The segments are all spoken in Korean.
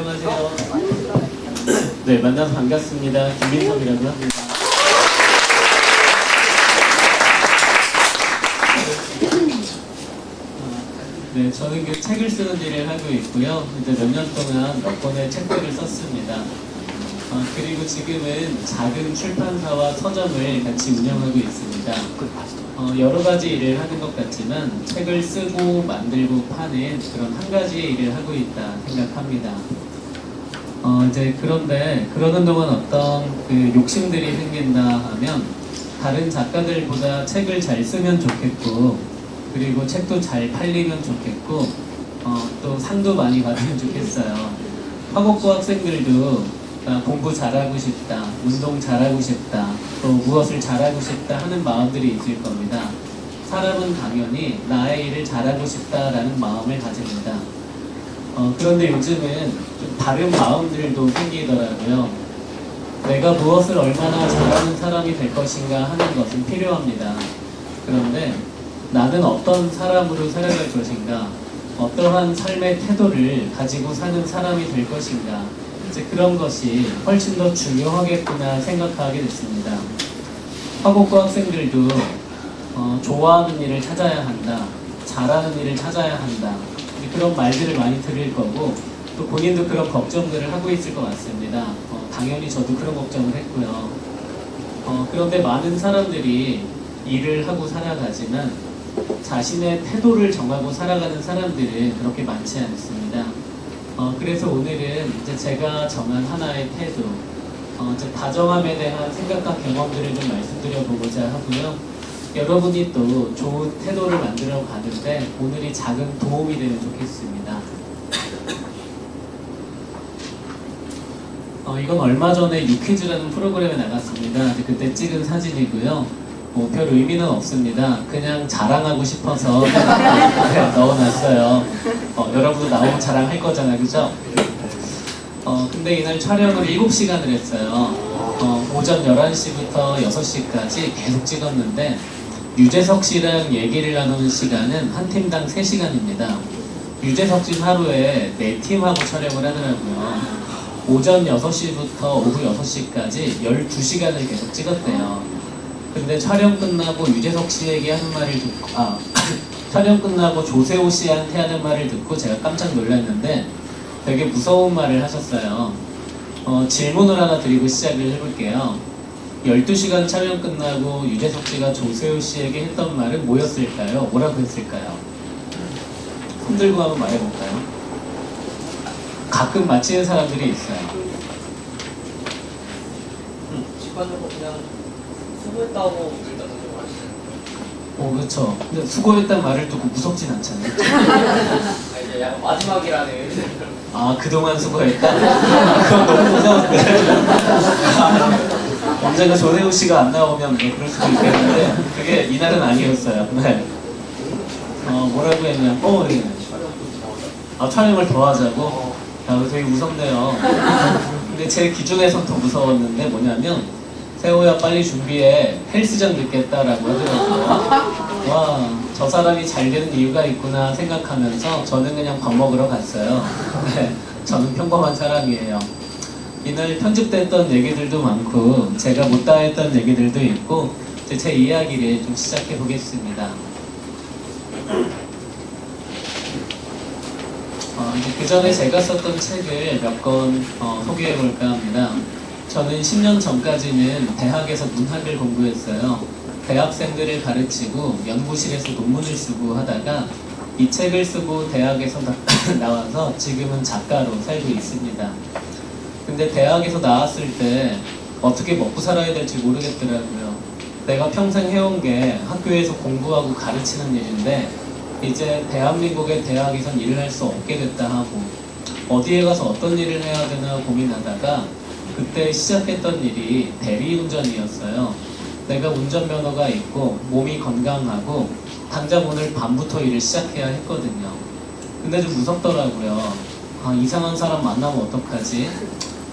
안녕하세요. 네, 만나서 반갑습니다. 김민섭이라고 합니다. 네, 저는 그 책을 쓰는 일을 하고 있고요. 이제 몇 년 동안 몇 권의 책들을 썼습니다. 그리고 지금은 작은 출판사와 서점을 같이 운영하고 있습니다. 여러 가지 일을 하는 것 같지만 책을 쓰고 만들고 파는 그런 한 가지의 일을 하고 있다 생각합니다. 이제 그런데 그러는 동안 어떤 그 욕심들이 생긴다 하면 다른 작가들보다 책을 잘 쓰면 좋겠고, 그리고 책도 잘 팔리면 좋겠고, 또 상도 많이 받으면 좋겠어요. 화곡고 학생들도 공부 잘하고 싶다, 운동 잘하고 싶다, 또 무엇을 잘하고 싶다 하는 마음들이 있을 겁니다. 사람은 당연히 나의 일을 잘하고 싶다라는 마음을 가집니다. 그런데 요즘은 좀 다른 마음들도 생기더라고요. 내가 무엇을 얼마나 잘하는 사람이 될 것인가 하는 것은 필요합니다. 그런데 나는 어떤 사람으로 살아갈 것인가, 어떠한 삶의 태도를 가지고 사는 사람이 될 것인가, 이제 그런 것이 훨씬 더 중요하겠구나 생각하게 됐습니다. 화곡고 학생들도 좋아하는 일을 찾아야 한다, 잘하는 일을 찾아야 한다, 그런 말들을 많이 들을 거고, 또 본인도 그런 걱정들을 하고 있을 것 같습니다. 당연히 저도 그런 걱정을 했고요. 그런데 많은 사람들이 일을 하고 살아가지만 자신의 태도를 정하고 살아가는 사람들은 그렇게 많지 않습니다. 그래서 오늘은 이제 제가 정한 하나의 태도, 이제 다정함에 대한 생각과 경험들을 좀 말씀드려보고자 하고요. 여러분이 또 좋은 태도를 만들어 가는데 오늘이 작은 도움이 되면 좋겠습니다. 이건 얼마 전에 유퀴즈라는 프로그램에 나갔습니다. 그때 찍은 사진이고요. 별 의미는 없습니다. 그냥 자랑하고 싶어서 넣어놨어요. 여러분도 나오면 자랑할 거잖아요, 그죠? 근데 이날 촬영을 7시간을 했어요. 오전 11시부터 6시까지 계속 찍었는데 유재석 씨랑 얘기를 나누는 시간은 한 팀당 3시간입니다. 유재석 씨는 하루에 4팀하고 촬영을 하더라고요. 오전 6시부터 오후 6시까지 12시간을 계속 찍었대요. 근데 촬영 끝나고 유재석 씨에게 하는 말을 듣고, 촬영 끝나고 조세호 씨한테 하는 말을 듣고 제가 깜짝 놀랐는데 되게 무서운 말을 하셨어요. 질문을 하나 드리고 시작을 해볼게요. 12시간 촬영 끝나고 유재석 씨가 조세호 씨에게 했던 말은 뭐였을까요? 뭐라고 했을까요? 손 들고 한번 말해볼까요? 가끔 맞히는 사람들이 있어요. 직관적으로 그냥 수고했다고 일단 던져봤어요. 그렇죠. 근데 수고했다는 말을 듣고 무섭진 않잖아요. 이제 약간 마지막이라는 의미로. 그동안 수고했다? 그건 너무 무서운데. 언젠가 조세호 씨가 안 나오면 그럴 수도 있겠는데 그게 이날은 아니었어요. 네. 뭐라고 했냐면 촬영을 더 하자고? 되게 무섭네요. 근데 제 기준에선 더 무서웠는데 뭐냐면 세호야 빨리 준비해, 헬스장 늦겠다라고 하더라고요. 와, 저 사람이 잘 되는 이유가 있구나 생각하면서 저는 그냥 밥 먹으러 갔어요. 네, 저는 평범한 사람이에요. 이날 편집됐던 얘기들도 많고 제가 못다 했던 얘기들도 있고 제 이야기를 좀 시작해 보겠습니다. 이제 그 전에 제가 썼던 책을 몇 권 소개해 볼까 합니다. 저는 10년 전까지는 대학에서 문학을 공부했어요. 대학생들을 가르치고 연구실에서 논문을 쓰고 하다가 이 책을 쓰고 대학에서 나와서 지금은 작가로 살고 있습니다. 근데 대학에서 나왔을 때 어떻게 먹고 살아야 될지 모르겠더라고요. 내가 평생 해온 게 학교에서 공부하고 가르치는 일인데 이제 대한민국의 대학에선 일을 할 수 없게 됐다 하고 어디에 가서 어떤 일을 해야 되나 고민하다가 그때 시작했던 일이 대리운전이었어요. 내가 운전면허가 있고 몸이 건강하고 당장 오늘 밤부터 일을 시작해야 했거든요. 근데 좀 무섭더라고요. 이상한 사람 만나면 어떡하지?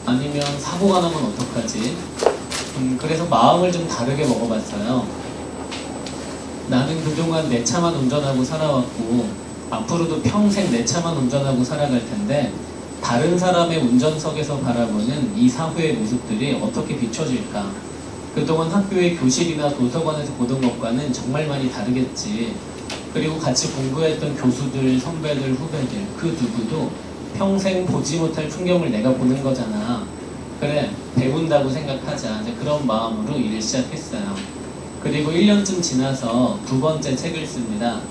아니면 사고가 나면 어떡하지? 그래서 마음을 좀 다르게 먹어봤어요. 나는 그동안 내 차만 운전하고 살아왔고 앞으로도 평생 내 차만 운전하고 살아갈 텐데 다른 사람의 운전석에서 바라보는 이 사회의 모습들이 어떻게 비춰질까? 그동안 학교의 교실이나 도서관에서 보던 것과는 정말 많이 다르겠지. 그리고 같이 공부했던 교수들, 선배들, 후배들 그 누구도 평생 보지 못할 풍경을 내가 보는 거잖아. 그래, 배운다고 생각하자. 이제 그런 마음으로 일을 시작했어요. 그리고 1년쯤 지나서 두 번째 책을 씁니다.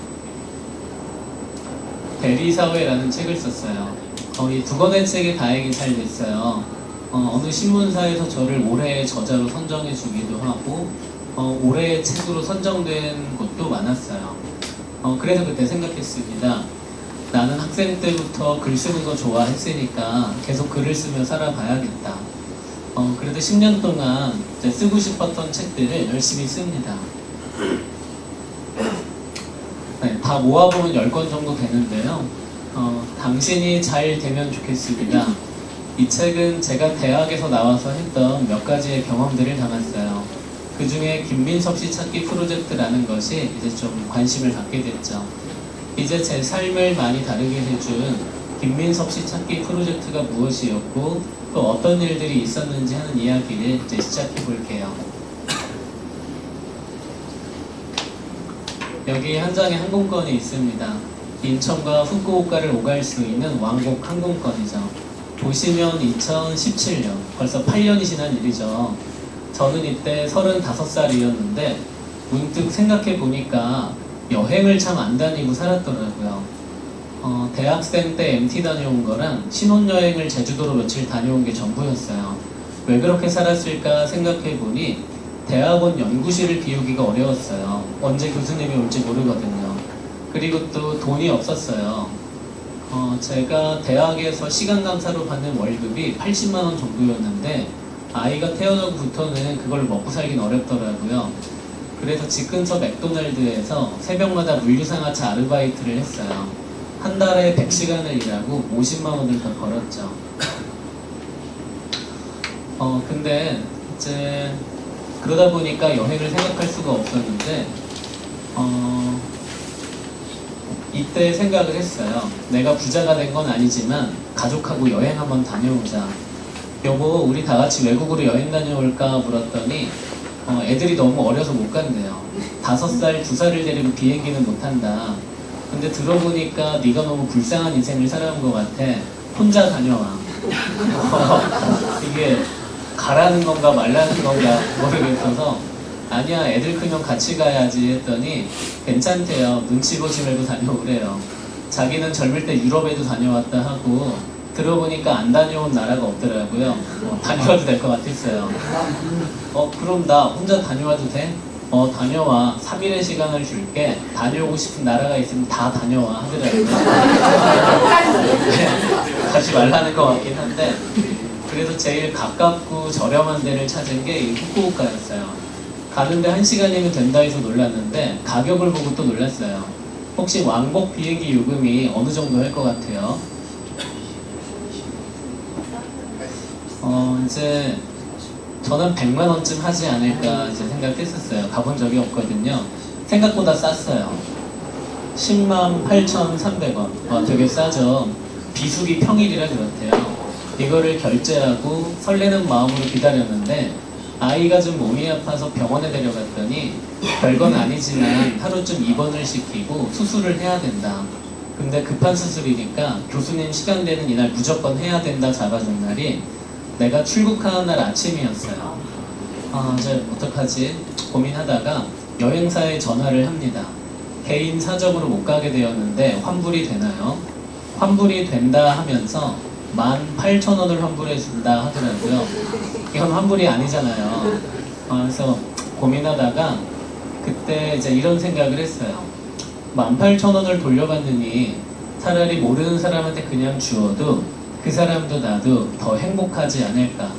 대리사회라는 책을 썼어요. 이 두 권의 책이 다행히 잘 됐어요. 어느 신문사에서 저를 올해의 저자로 선정해 주기도 하고, 올해의 책으로 선정된 곳도 많았어요. 그래서 그때 생각했습니다. 나는 학생 때부터 글 쓰는 거 좋아했으니까 계속 글을 쓰며 살아봐야겠다. 그래도 10년 동안 이제 쓰고 싶었던 책들을 열심히 씁니다. 네, 다 모아보면 10권 정도 되는데요. 당신이 잘 되면 좋겠습니다. 이 책은 제가 대학에서 나와서 했던 몇 가지의 경험들을 담았어요. 그 중에 김민섭 씨 찾기 프로젝트라는 것이 이제 좀 관심을 갖게 됐죠. 이제 제 삶을 많이 다르게 해준 김민섭 씨 찾기 프로젝트가 무엇이었고 또 어떤 일들이 있었는지 하는 이야기를 이제 시작해 볼게요. 여기 한 장에 항공권이 있습니다. 인천과 후쿠오카를 오갈 수 있는 왕복 항공권이죠. 보시면 2017년, 벌써 8년이 지난 일이죠. 저는 이때 35살이었는데 문득 생각해 보니까 여행을 참 안 다니고 살았더라고요. 대학생 때 MT 다녀온 거랑 신혼여행을 제주도로 며칠 다녀온 게 전부였어요. 왜 그렇게 살았을까 생각해 보니 대학원 연구실을 비우기가 어려웠어요. 언제 교수님이 올지 모르거든요. 그리고 또 돈이 없었어요. 제가 대학에서 시간 강사로 받는 월급이 80만 원 정도였는데 아이가 태어나고부터는 그걸 먹고 살긴 어렵더라고요. 그래서 집 근처 맥도날드에서 새벽마다 물류상하차 아르바이트를 했어요. 한 달에 100시간을 일하고 50만 원을 더 벌었죠. 근데 이제 그러다 보니까 여행을 생각할 수가 없었는데 이때 생각을 했어요. 내가 부자가 된 건 아니지만 가족하고 여행 한번 다녀오자. 여보, 우리 다 같이 외국으로 여행 다녀올까 물었더니 애들이 너무 어려서 못 간대요. 5살, 2살을 데리고 비행기는 못 한다. 근데 들어보니까 네가 너무 불쌍한 인생을 살아온 것 같아. 혼자 다녀와. 이게 가라는 건가 말라는 건가 모르겠어서 아니야, 애들 크면 같이 가야지 했더니 괜찮대요. 눈치 보지 말고 다녀오래요. 자기는 젊을 때 유럽에도 다녀왔다 하고 들어보니까 안 다녀온 나라가 없더라고요. 다녀와도 될 것 같았어요. 그럼 나 혼자 다녀와도 돼? 다녀와. 3일의 시간을 줄게. 다녀오고 싶은 나라가 있으면 다 다녀와 하더라고요. 네, 가지 말라는 것 같긴 한데 그래서 제일 가깝고 저렴한 데를 찾은 게 이 후쿠오카였어요. 가는데 1시간이면 된다 해서 놀랐는데 가격을 보고 또 놀랐어요. 혹시 왕복 비행기 요금이 어느 정도 할 것 같아요? 이제 저는 100만 원쯤 하지 않을까 이제 생각했었어요. 가본 적이 없거든요. 생각보다 쌌어요. 10만 8,300원. 되게 싸죠. 비수기 평일이라 그렇대요. 이거를 결제하고 설레는 마음으로 기다렸는데 아이가 좀 몸이 아파서 병원에 데려갔더니 별건 아니지만 하루쯤 입원을 시키고 수술을 해야 된다. 근데 급한 수술이니까 교수님 시간 되는 이날 무조건 해야 된다 잡아준 날이 내가 출국하는 날 아침이었어요. 이제 어떡하지? 고민하다가 여행사에 전화를 합니다. 개인 사정으로 못 가게 되었는데 환불이 되나요? 환불이 된다 하면서 18,000원을 환불해준다 하더라고요. 이건 환불이 아니잖아요. 그래서 고민하다가 그때 이제 이런 생각을 했어요. 18,000원을 돌려받느니 차라리 모르는 사람한테 그냥 주어도 그 사람도 나도 더 행복하지 않을까.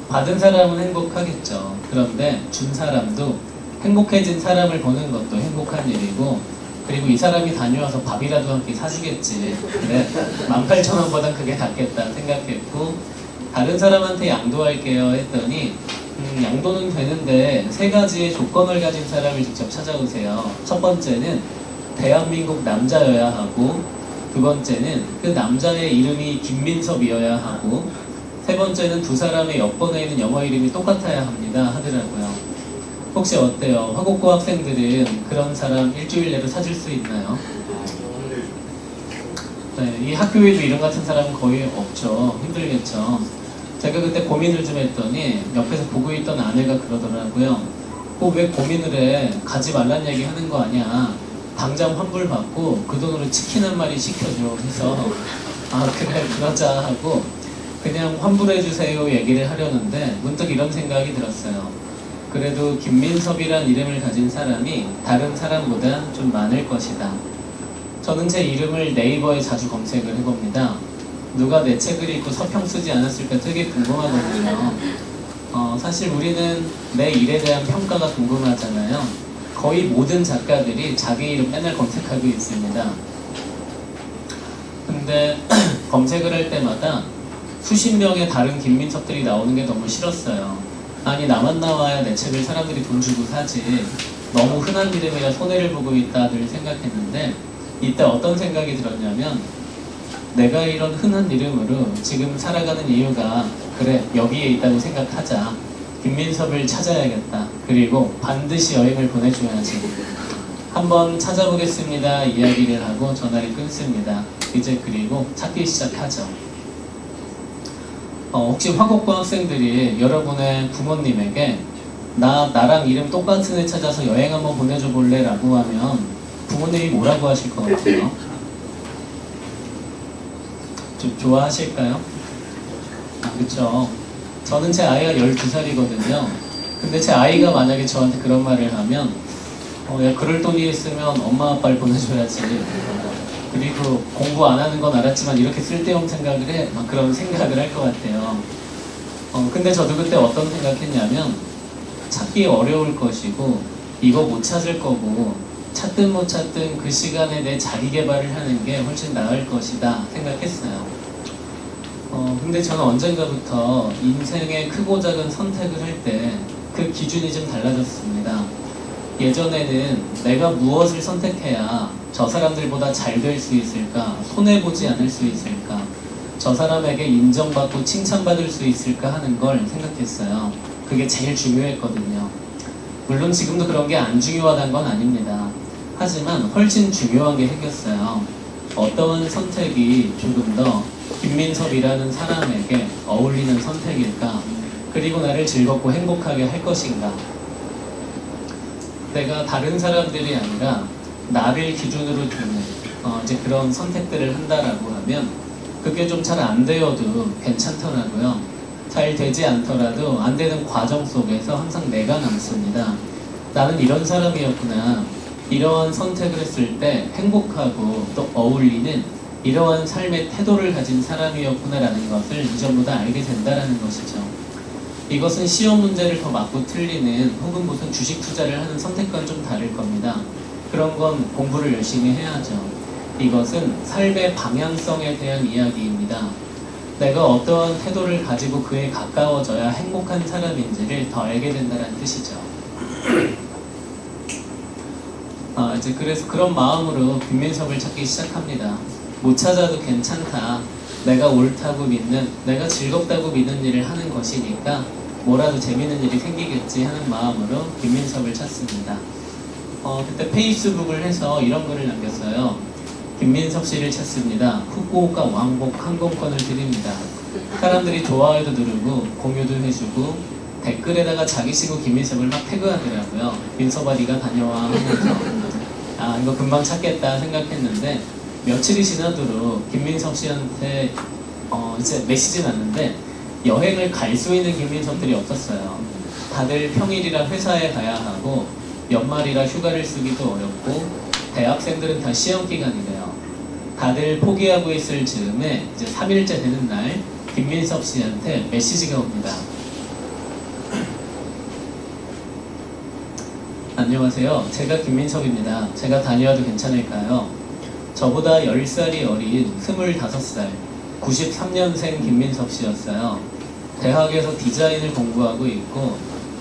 받은 사람은 행복하겠죠. 그런데 준 사람도 행복해진 사람을 보는 것도 행복한 일이고 그리고 이 사람이 다녀와서 밥이라도 한 끼 사주겠지. 그래, 18,000원보단 그게 낫겠다 생각했고 다른 사람한테 양도할게요 했더니 양도는 되는데 3가지의 조건을 가진 사람을 직접 찾아오세요. 첫 번째는 대한민국 남자여야 하고 두 번째는 그 남자의 이름이 김민섭이어야 하고, 세 번째는 두 사람의 여권에 있는 영어 이름이 똑같아야 합니다 하더라고요. 혹시 어때요? 화곡고 학생들은 그런 사람 일주일 내로 찾을 수 있나요? 네, 이 학교에도 이런 같은 사람은 거의 없죠. 힘들겠죠. 제가 그때 고민을 좀 했더니 옆에서 보고 있던 아내가 그러더라고요. 왜 고민을 해? 가지 말란 얘기 하는 거 아니야. 당장 환불 받고 그 돈으로 치킨 한 마리 시켜줘 해서 아 그래 그러자 하고 그냥 환불해 주세요 얘기를 하려는데 문득 이런 생각이 들었어요. 그래도 김민섭이란 이름을 가진 사람이 다른 사람보다 좀 많을 것이다. 저는 제 이름을 네이버에 자주 검색을 해봅니다. 누가 내 책을 읽고 서평 쓰지 않았을까 되게 궁금하거든요. 사실 우리는 내 일에 대한 평가가 궁금하잖아요. 거의 모든 작가들이 자기 이름 맨날 검색하고 있습니다. 근데 검색을 할 때마다 수십 명의 다른 김민섭들이 나오는 게 너무 싫었어요. 아니 나만 나와야 내 책을 사람들이 돈 주고 사지. 너무 흔한 이름이라 손해를 보고 있다 늘 생각했는데 이때 어떤 생각이 들었냐면 내가 이런 흔한 이름으로 지금 살아가는 이유가 그래 여기에 있다고 생각하자. 김민섭을 찾아야겠다. 그리고 반드시 여행을 보내줘야지. 한번 찾아보겠습니다 이야기를 하고 전화를 끊습니다. 이제 그리고 찾기 시작하죠. 혹시 화곡고 학생들이 여러분의 부모님에게 나랑 이름 똑같은 애 찾아서 여행 한번 보내줘 볼래? 라고 하면 부모님이 뭐라고 하실 것 같아요? 좀 좋아하실까요? 그쵸. 저는 제 아이가 12살이거든요. 근데 제 아이가 만약에 저한테 그런 말을 하면 야 그럴 돈이 있으면 엄마 아빠를 보내줘야지. 그리고 공부 안 하는 건 알았지만 이렇게 쓸데없는 생각을 해. 막 그런 생각을 할 것 같아요. 근데 저도 그때 어떤 생각했냐면 찾기 어려울 것이고 이거 못 찾을 거고 찾든 못 찾든 그 시간에 내 자기 개발을 하는 게 훨씬 나을 것이다 생각했어요. 근데 저는 언젠가부터 인생의 크고 작은 선택을 할 때 그 기준이 좀 달라졌습니다. 예전에는 내가 무엇을 선택해야 저 사람들보다 잘 될 수 있을까, 손해보지 않을 수 있을까, 저 사람에게 인정받고 칭찬받을 수 있을까 하는 걸 생각했어요. 그게 제일 중요했거든요. 물론 지금도 그런 게 안 중요하다는 건 아닙니다. 하지만 훨씬 중요한 게 생겼어요. 어떠한 선택이 조금 더 김민섭이라는 사람에게 어울리는 선택일까? 그리고 나를 즐겁고 행복하게 할 것인가? 내가 다른 사람들이 아니라 나를 기준으로 두는 이제 그런 선택들을 한다라고 하면 그게 좀 잘 안 되어도 괜찮더라고요. 잘 되지 않더라도 안 되는 과정 속에서 항상 내가 남습니다. 나는 이런 사람이었구나. 이러한 선택을 했을 때 행복하고 또 어울리는 이러한 삶의 태도를 가진 사람이었구나라는 것을 이전보다 알게 된다는 것이죠. 이것은 시험 문제를 더 맞고 틀리는 혹은 무슨 주식 투자를 하는 선택과는 좀 다를 겁니다. 그런 건 공부를 열심히 해야죠. 이것은 삶의 방향성에 대한 이야기입니다. 내가 어떠한 태도를 가지고 그에 가까워져야 행복한 사람인지를 더 알게 된다는 뜻이죠. 이제 그래서 그런 마음으로 김민섭을 찾기 시작합니다. 못 찾아도 괜찮다. 내가 옳다고 믿는, 내가 즐겁다고 믿는 일을 하는 것이니까 뭐라도 재밌는 일이 생기겠지 하는 마음으로 김민섭을 찾습니다. 그때 페이스북을 해서 이런 글을 남겼어요. 김민섭 씨를 찾습니다. 후쿠오카 왕복 항공권을 드립니다. 사람들이 좋아요도 누르고 공유도 해주고 댓글에다가 자기 친구 김민섭을 막 태그하더라고요. 민섭아 네가 다녀와 하면서 이거 금방 찾겠다 생각했는데 며칠이 지나도록 김민섭 씨한테 이제 메시지는 왔는데 여행을 갈 수 있는 김민섭들이 없었어요. 다들 평일이라 회사에 가야 하고 연말이라 휴가를 쓰기도 어렵고 대학생들은 다 시험 기간이래요. 다들 포기하고 있을 즈음에 이제 3일째 되는 날 김민섭 씨한테 메시지가 옵니다. 안녕하세요. 제가 김민섭입니다. 제가 다녀와도 괜찮을까요? 저보다 10살이 어린 25살 93년생 김민섭 씨였어요. 대학에서 디자인을 공부하고 있고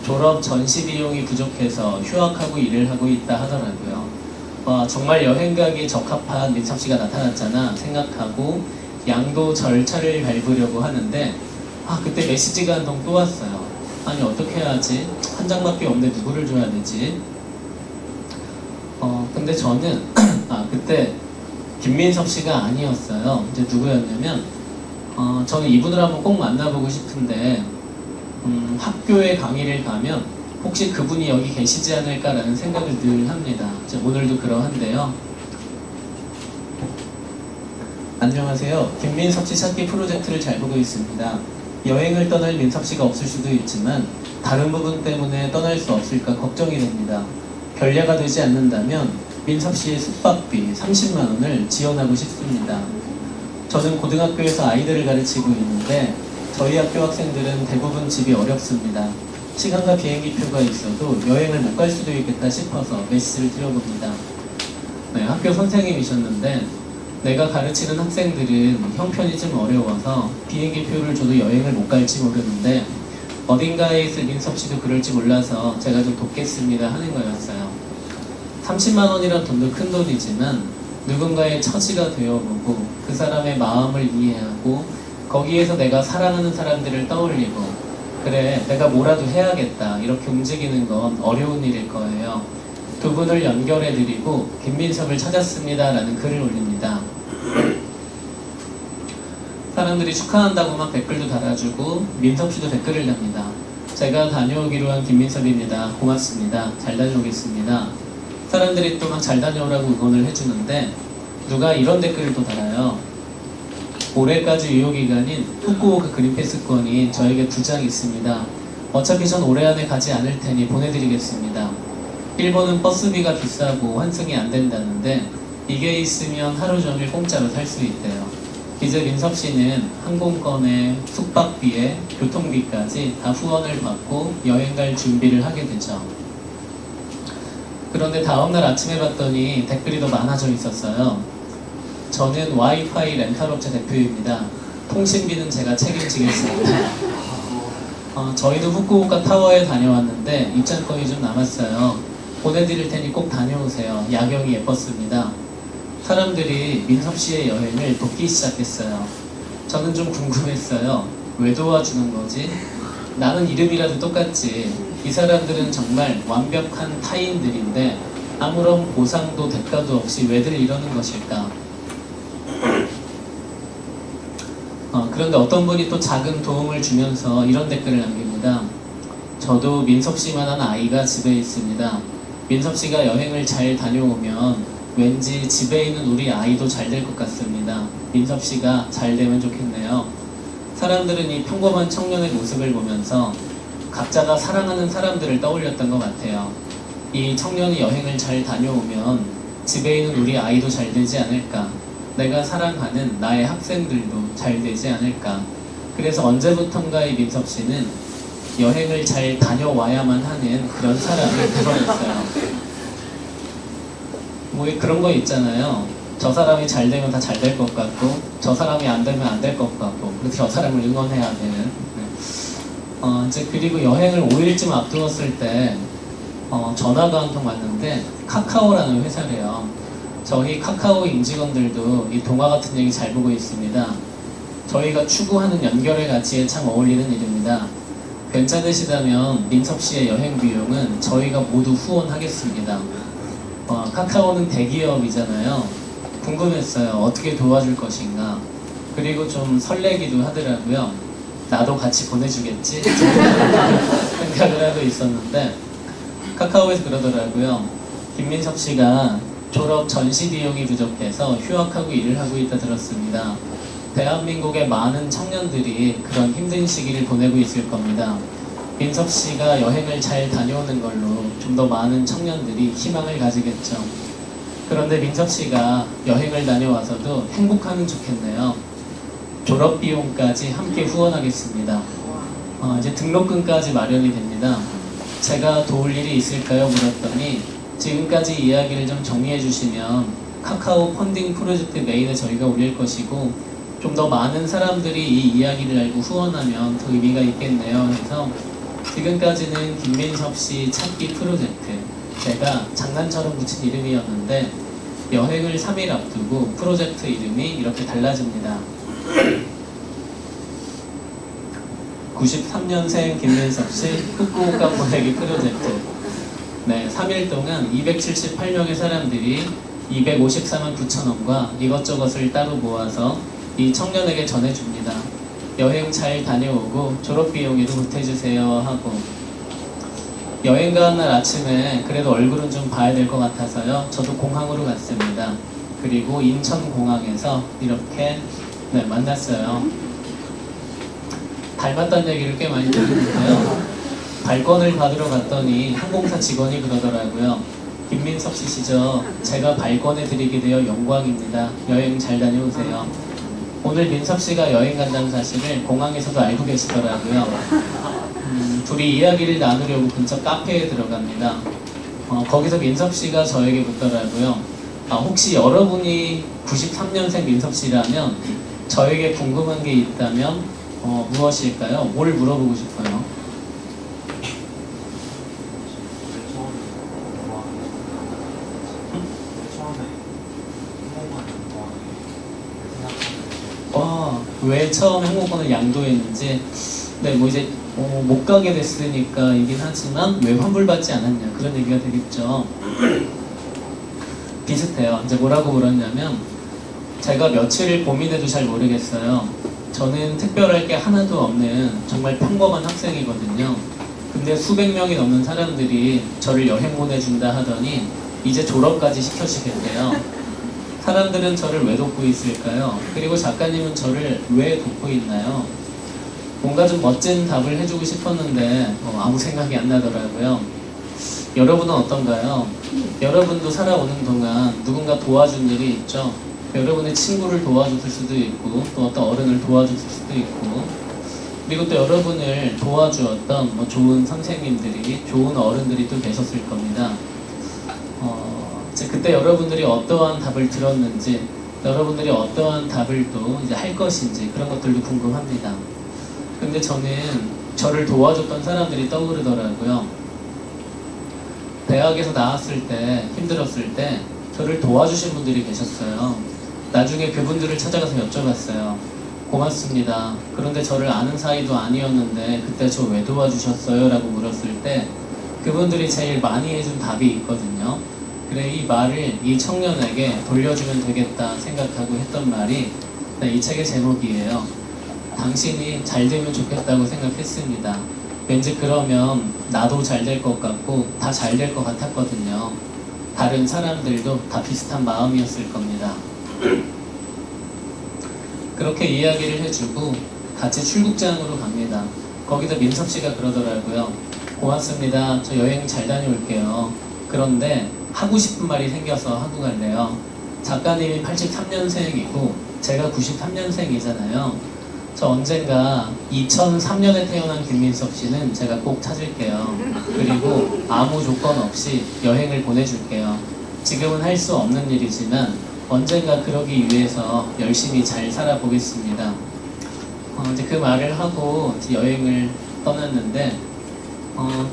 졸업 전시 비용이 부족해서 휴학하고 일을 하고 있다 하더라고요. 와, 정말 여행 가기에 적합한 민섭 씨가 나타났잖아 생각하고 양도 절차를 밟으려고 하는데 그때 메시지가 한 통 또 왔어요. 아니 어떻게 해야지? 한 장밖에 없는데 누구를 줘야 되지? 근데 저는 그때 김민섭 씨가 아니었어요. 이제 누구였냐면 저는 이분을 한번 꼭 만나보고 싶은데 학교에 강의를 가면 혹시 그분이 여기 계시지 않을까라는 생각을 늘 합니다. 이제 오늘도 그러한데요. 안녕하세요. 김민섭 씨 찾기 프로젝트를 잘 보고 있습니다. 여행을 떠날 민섭 씨가 없을 수도 있지만 다른 부분 때문에 떠날 수 없을까 걱정이 됩니다. 결례가 되지 않는다면 민섭 씨의 숙박비 30만 원을 지원하고 싶습니다. 저는 고등학교에서 아이들을 가르치고 있는데 저희 학교 학생들은 대부분 집이 어렵습니다. 시간과 비행기표가 있어도 여행을 못 갈 수도 있겠다 싶어서 메시지를 드려봅니다. 네, 학교 선생님이셨는데 내가 가르치는 학생들은 형편이 좀 어려워서 비행기표를 줘도 여행을 못 갈지 모르는데 어딘가에 있을 민섭 씨도 그럴지 몰라서 제가 좀 돕겠습니다 하는 거였어요. 30만 원이란 돈도 큰 돈이지만 누군가의 처지가 되어보고 그 사람의 마음을 이해하고 거기에서 내가 사랑하는 사람들을 떠올리고 그래 내가 뭐라도 해야겠다 이렇게 움직이는 건 어려운 일일 거예요. 두 분을 연결해드리고 김민섭을 찾았습니다 라는 글을 올립니다. 사람들이 축하한다고 막 댓글도 달아주고 민섭씨도 댓글을 답니다. 제가 다녀오기로 한 김민섭입니다. 고맙습니다. 잘 다녀오겠습니다. 사람들이 또 막 잘 다녀오라고 응원을 해주는데 누가 이런 댓글을 또 달아요. 올해까지 유효기간인 후쿠오카 그린패스권이 저에게 2장 있습니다. 어차피 전 올해 안에 가지 않을 테니 보내드리겠습니다. 일본은 버스비가 비싸고 환승이 안 된다는데 이게 있으면 하루 종일 공짜로 살 수 있대요. 이제 민섭 씨는 항공권에 숙박비에 교통비까지 다 후원을 받고 여행 갈 준비를 하게 되죠. 그런데 다음날 아침에 봤더니 댓글이 더 많아져 있었어요. 저는 와이파이 렌탈업체 대표입니다. 통신비는 제가 책임지겠습니다. 저희도 후쿠오카 타워에 다녀왔는데 입장권이 좀 남았어요. 보내드릴 테니 꼭 다녀오세요. 야경이 예뻤습니다. 사람들이 민섭 씨의 여행을 돕기 시작했어요. 저는 좀 궁금했어요. 왜 도와주는 거지? 나는 이름이라도 똑같지. 이 사람들은 정말 완벽한 타인들인데 아무런 보상도 대가도 없이 왜들 이러는 것일까? 그런데 어떤 분이 또 작은 도움을 주면서 이런 댓글을 남깁니다. 저도 민섭 씨만한 아이가 집에 있습니다. 민섭 씨가 여행을 잘 다녀오면 왠지 집에 있는 우리 아이도 잘 될 것 같습니다. 민섭 씨가 잘 되면 좋겠네요. 사람들은 이 평범한 청년의 모습을 보면서 각자가 사랑하는 사람들을 떠올렸던 것 같아요. 이 청년이 여행을 잘 다녀오면 집에 있는 우리 아이도 잘 되지 않을까? 내가 사랑하는 나의 학생들도 잘 되지 않을까? 그래서 언제부턴가 이 민섭 씨는 여행을 잘 다녀와야만 하는 그런 사람이 되어버렸어요. 뭐 그런 거 있잖아요. 저 사람이 잘 되면 다 잘 될 것 같고 저 사람이 안 되면 안 될 것 같고 그래서 저 사람을 응원해야 되는. 이제 그리고 여행을 5일쯤 앞두었을 때 전화가 한 통 왔는데 카카오라는 회사래요. 저희 카카오 임직원들도 이 동화 같은 얘기 잘 보고 있습니다. 저희가 추구하는 연결의 가치에 참 어울리는 일입니다. 괜찮으시다면 민섭 씨의 여행 비용은 저희가 모두 후원하겠습니다. 카카오는 대기업이잖아요. 궁금했어요. 어떻게 도와줄 것인가. 그리고 좀 설레기도 하더라고요. 나도 같이 보내주겠지? 생각을 하고 있었는데 카카오에서 그러더라고요. 김민섭 씨가 졸업 전시 비용이 부족해서 휴학하고 일을 하고 있다 들었습니다. 대한민국의 많은 청년들이 그런 힘든 시기를 보내고 있을 겁니다. 민섭 씨가 여행을 잘 다녀오는 걸로 좀 더 많은 청년들이 희망을 가지겠죠. 그런데 민섭 씨가 여행을 다녀와서도 행복하면 좋겠네요. 졸업 비용까지 함께 후원하겠습니다. 이제 등록금까지 마련이 됩니다. 제가 도울 일이 있을까요? 물었더니 지금까지 이야기를 좀 정리해 주시면 카카오 펀딩 프로젝트 메인에 저희가 올릴 것이고 좀 더 많은 사람들이 이 이야기를 알고 후원하면 더 의미가 있겠네요. 그래서 지금까지는 김민섭 씨 찾기 프로젝트, 제가 장난처럼 붙인 이름이었는데 여행을 3일 앞두고 프로젝트 이름이 이렇게 달라집니다. 93년생 김민섭 씨 후쿠오카 보내기 프로젝트. 네, 3일 동안 278명의 사람들이 254만 9천 원과 이것저것을 따로 모아서 이 청년에게 전해줍니다. 여행 잘 다녀오고 졸업 비용에도 보태주세요 하고, 여행 가는 날 아침에 그래도 얼굴은 좀 봐야 될 것 같아서요. 저도 공항으로 갔습니다. 그리고 인천공항에서 이렇게 만났어요. 닮았다는 얘기를 꽤 많이 들었는데요. 발권을 받으러 갔더니 항공사 직원이 그러더라고요. 김민섭 씨시죠? 제가 발권해드리게 되어 영광입니다. 여행 잘 다녀오세요. 오늘 민섭 씨가 여행 간다는 사실을 공항에서도 알고 계시더라고요. 둘이 이야기를 나누려고 근처 카페에 들어갑니다. 거기서 민섭 씨가 저에게 묻더라고요. 혹시 여러분이 93년생 민섭 씨라면 저에게 궁금한 게 있다면 무엇일까요? 뭘 물어보고 싶어요? 왜 처음 항공권을 양도했는지. 네, 뭐 이제 못 가게 됐으니까이긴 하지만 왜 환불받지 않았냐, 그런 얘기가 되겠죠. 비슷해요. 이제 뭐라고 물었냐면, 제가 며칠을 고민해도 잘 모르겠어요. 저는 특별할 게 하나도 없는 정말 평범한 학생이거든요. 근데 수백 명이 넘는 사람들이 저를 여행 보내준다 하더니 이제 졸업까지 시켜주겠대요. 사람들은 저를 왜 돕고 있을까요? 그리고 작가님은 저를 왜 돕고 있나요? 뭔가 좀 멋진 답을 해주고 싶었는데 아무 생각이 안 나더라고요. 여러분은 어떤가요? 여러분도 살아오는 동안 누군가 도와준 일이 있죠? 여러분의 친구를 도와줬을 수도 있고, 또 어떤 어른을 도와줬을 수도 있고, 그리고 또 여러분을 도와주었던 좋은 선생님들이, 좋은 어른들이 또 계셨을 겁니다. 그때 여러분들이 어떠한 답을 들었는지, 여러분들이 어떠한 답을 또 이제 할 것인지, 그런 것들도 궁금합니다. 근데 저는 저를 도와줬던 사람들이 떠오르더라고요. 대학에서 나왔을 때, 힘들었을 때 저를 도와주신 분들이 계셨어요. 나중에 그분들을 찾아가서 여쭤봤어요. 고맙습니다. 그런데 저를 아는 사이도 아니었는데 그때 저 왜 도와주셨어요? 라고 물었을 때 그분들이 제일 많이 해준 답이 있거든요. 그래, 이 말을 이 청년에게 돌려주면 되겠다 생각하고 했던 말이 이 책의 제목이에요. 당신이 잘 되면 좋겠다고 생각했습니다. 왠지 그러면 나도 잘 될 것 같고 다 잘 될 것 같았거든요. 다른 사람들도 다 비슷한 마음이었을 겁니다. 그렇게 이야기를 해주고 같이 출국장으로 갑니다. 거기서 민섭 씨가 그러더라고요. 고맙습니다. 저 여행 잘 다녀올게요. 그런데 하고 싶은 말이 생겨서 하고 갈래요. 작가님이 83년생이고 제가 93년생이잖아요. 저 언젠가 2003년에 태어난 김민섭 씨는 제가 꼭 찾을게요. 그리고 아무 조건 없이 여행을 보내줄게요. 지금은 할 수 없는 일이지만 언젠가 그러기 위해서 열심히 잘 살아보겠습니다. 이제 그 말을 하고 이제 여행을 떠났는데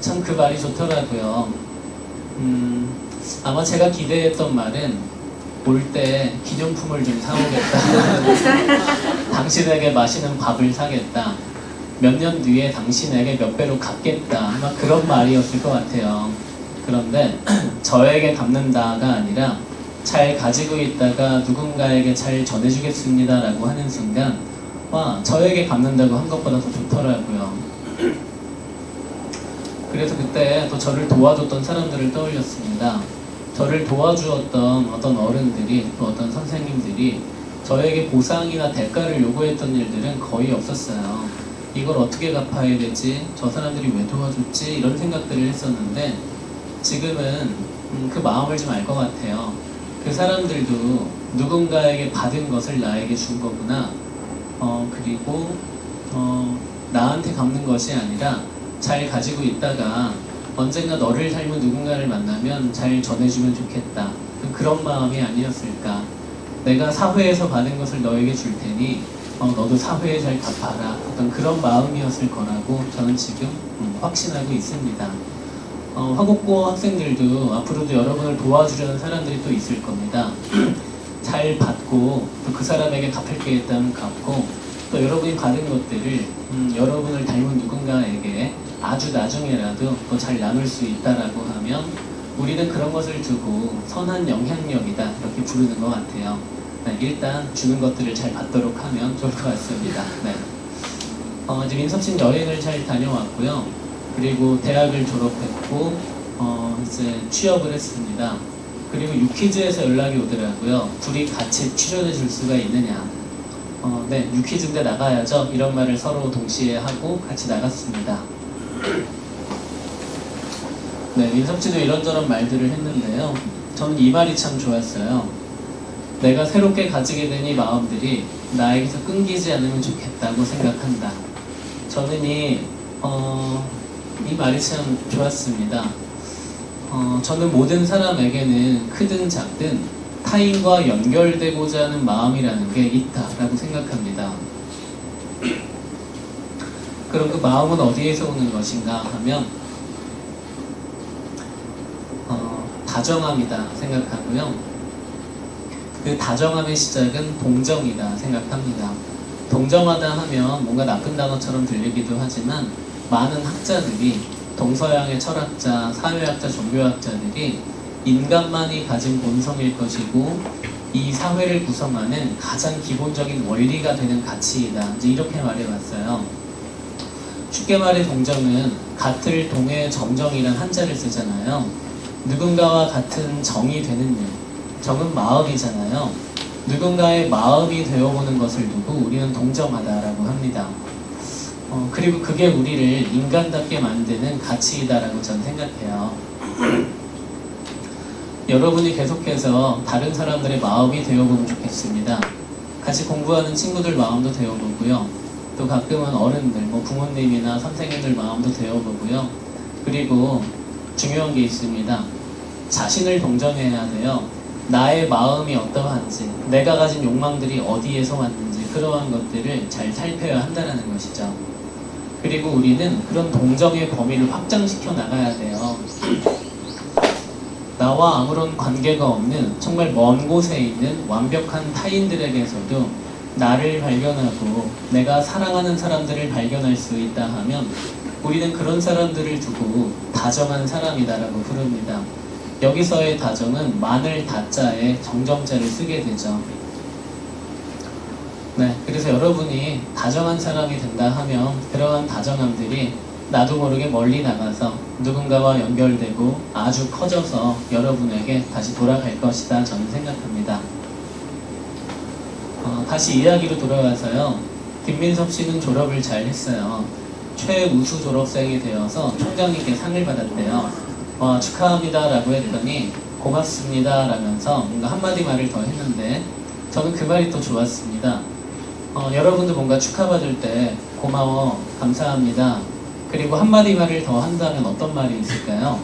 참 그 말이 좋더라고요. 아마 제가 기대했던 말은 올 때 기념품을 좀 사오겠다. 당신에게 맛있는 밥을 사겠다. 몇 년 뒤에 당신에게 몇 배로 갚겠다. 아마 그런 말이었을 것 같아요. 그런데 저에게 갚는다가 아니라 잘 가지고 있다가 누군가에게 잘 전해주겠습니다 라고 하는 순간 저에게 갚는다고 한 것보다 더 좋더라고요. 그래서 그때 또 저를 도와줬던 사람들을 떠올렸습니다. 저를 도와주었던 어떤 어른들이, 또 어떤 선생님들이 저에게 보상이나 대가를 요구했던 일들은 거의 없었어요. 이걸 어떻게 갚아야 되지? 저 사람들이 왜 도와줬지? 이런 생각들을 했었는데 지금은 그 마음을 좀 알 것 같아요. 그 사람들도 누군가에게 받은 것을 나에게 준 거구나. 그리고 나한테 갚는 것이 아니라 잘 가지고 있다가 언젠가 너를 닮은 누군가를 만나면 잘 전해주면 좋겠다. 그런 마음이 아니었을까. 내가 사회에서 받은 것을 너에게 줄 테니 너도 사회에 잘 갚아라. 어떤 그런 마음이었을 거라고 저는 지금 확신하고 있습니다. 화곡고 학생들도 앞으로도 여러분을 도와주려는 사람들이 또 있을 겁니다. 잘 받고 또 그 사람에게 갚을 게 있다면 갚고 또 여러분이 받은 것들을 여러분을 닮은 누군가에게 아주 나중에라도 더 잘 나눌 수 있다라고 하면 우리는 그런 것을 두고 선한 영향력이다 이렇게 부르는 것 같아요. 네, 일단 주는 것들을 잘 받도록 하면 좋을 것 같습니다. 네. 이제 민섭신 여행을 잘 다녀왔고요. 그리고 대학을 졸업했고 이제 취업을 했습니다. 그리고 유퀴즈에서 연락이 오더라고요. 둘이 같이 출연해 줄 수가 있느냐. 네, 유퀴즈인데 나가야죠. 이런 말을 서로 동시에 하고 같이 나갔습니다. 네, 민섭씨도 이런저런 말들을 했는데요. 저는 이 말이 참 좋았어요. 내가 새롭게 가지게 된 이 마음들이 나에게서 끊기지 않으면 좋겠다고 생각한다. 저는 이 말이 참 좋았습니다. 저는 모든 사람에게는 크든 작든 타인과 연결되고자 하는 마음이라는 게 있다라고 생각합니다. 그럼 그 마음은 어디에서 오는 것인가 하면 다정함이다 생각하고요. 그 다정함의 시작은 동정이다 생각합니다. 동정하다 하면 뭔가 나쁜 단어처럼 들리기도 하지만 많은 학자들이 동서양의 철학자, 사회학자, 종교학자들이 인간만이 가진 본성일 것이고 이 사회를 구성하는 가장 기본적인 원리가 되는 가치이다. 이제 이렇게 말해봤어요. 쉽게 말해 동정은 같을 동의 정정이란 한자를 쓰잖아요. 누군가와 같은 정이 되는 일, 정은 마음이잖아요. 누군가의 마음이 되어보는 것을 두고 우리는 동정하다라고 합니다. 그리고 그게 우리를 인간답게 만드는 가치이다라고 저는 생각해요. 여러분이 계속해서 다른 사람들의 마음이 되어보면 좋겠습니다. 같이 공부하는 친구들 마음도 되어보고요. 또 가끔은 어른들, 부모님이나 선생님들 마음도 되어보고요. 그리고 중요한 게 있습니다. 자신을 동정해야 돼요. 나의 마음이 어떠한지, 내가 가진 욕망들이 어디에서 왔는지 그러한 것들을 잘 살펴야 한다는 것이죠. 그리고 우리는 그런 동정의 범위를 확장시켜 나가야 돼요. 나와 아무런 관계가 없는 정말 먼 곳에 있는 완벽한 타인들에게서도 나를 발견하고 내가 사랑하는 사람들을 발견할 수 있다 하면 우리는 그런 사람들을 두고 다정한 사람이다라고 부릅니다. 여기서의 다정은 마늘 다자에 정정자를 쓰게 되죠. 네, 그래서 여러분이 다정한 사람이 된다 하면 그러한 다정함들이 나도 모르게 멀리 나가서 누군가와 연결되고 아주 커져서 여러분에게 다시 돌아갈 것이다 저는 생각합니다. 다시 이야기로 돌아가서요. 김민섭 씨는 졸업을 잘 했어요. 최우수 졸업생이 되어서 총장님께 상을 받았대요. 축하합니다 라고 했더니 고맙습니다 라면서 뭔가 한마디 말을 더 했는데 저는 그 말이 또 좋았습니다. 여러분도 뭔가 축하받을 때 고마워, 감사합니다. 그리고 한마디 말을 더 한다면 어떤 말이 있을까요?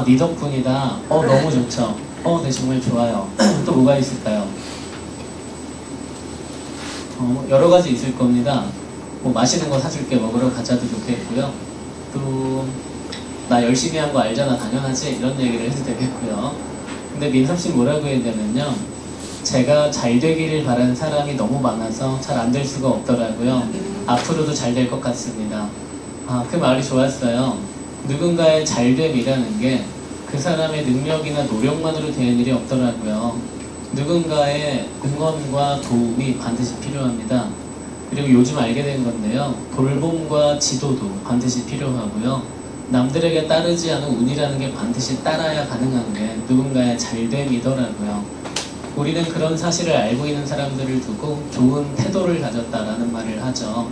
네 덕분이다. 너무 좋죠. 네, 정말 좋아요. 또 뭐가 있을까요? 여러 가지 있을 겁니다. 맛있는 거 사줄게, 먹으러 가자도 좋겠고요. 또 나 열심히 한 거 알잖아, 당연하지? 이런 얘기를 해도 되겠고요. 근데 민섭 씨 뭐라고 했냐면요. 제가 잘 되기를 바라는 사람이 너무 많아서 잘 안 될 수가 없더라고요. 앞으로도 잘 될 것 같습니다. 그 말이 좋았어요. 누군가의 잘됨이라는 게 그 사람의 능력이나 노력만으로 되는 일이 없더라고요. 누군가의 응원과 도움이 반드시 필요합니다. 그리고 요즘 알게 된 건데요. 돌봄과 지도도 반드시 필요하고요. 남들에게 따르지 않은 운이라는 게 반드시 따라야 가능한 게 누군가의 잘됨이더라고요. 우리는 그런 사실을 알고 있는 사람들을 두고 좋은 태도를 가졌다라는 말을 하죠.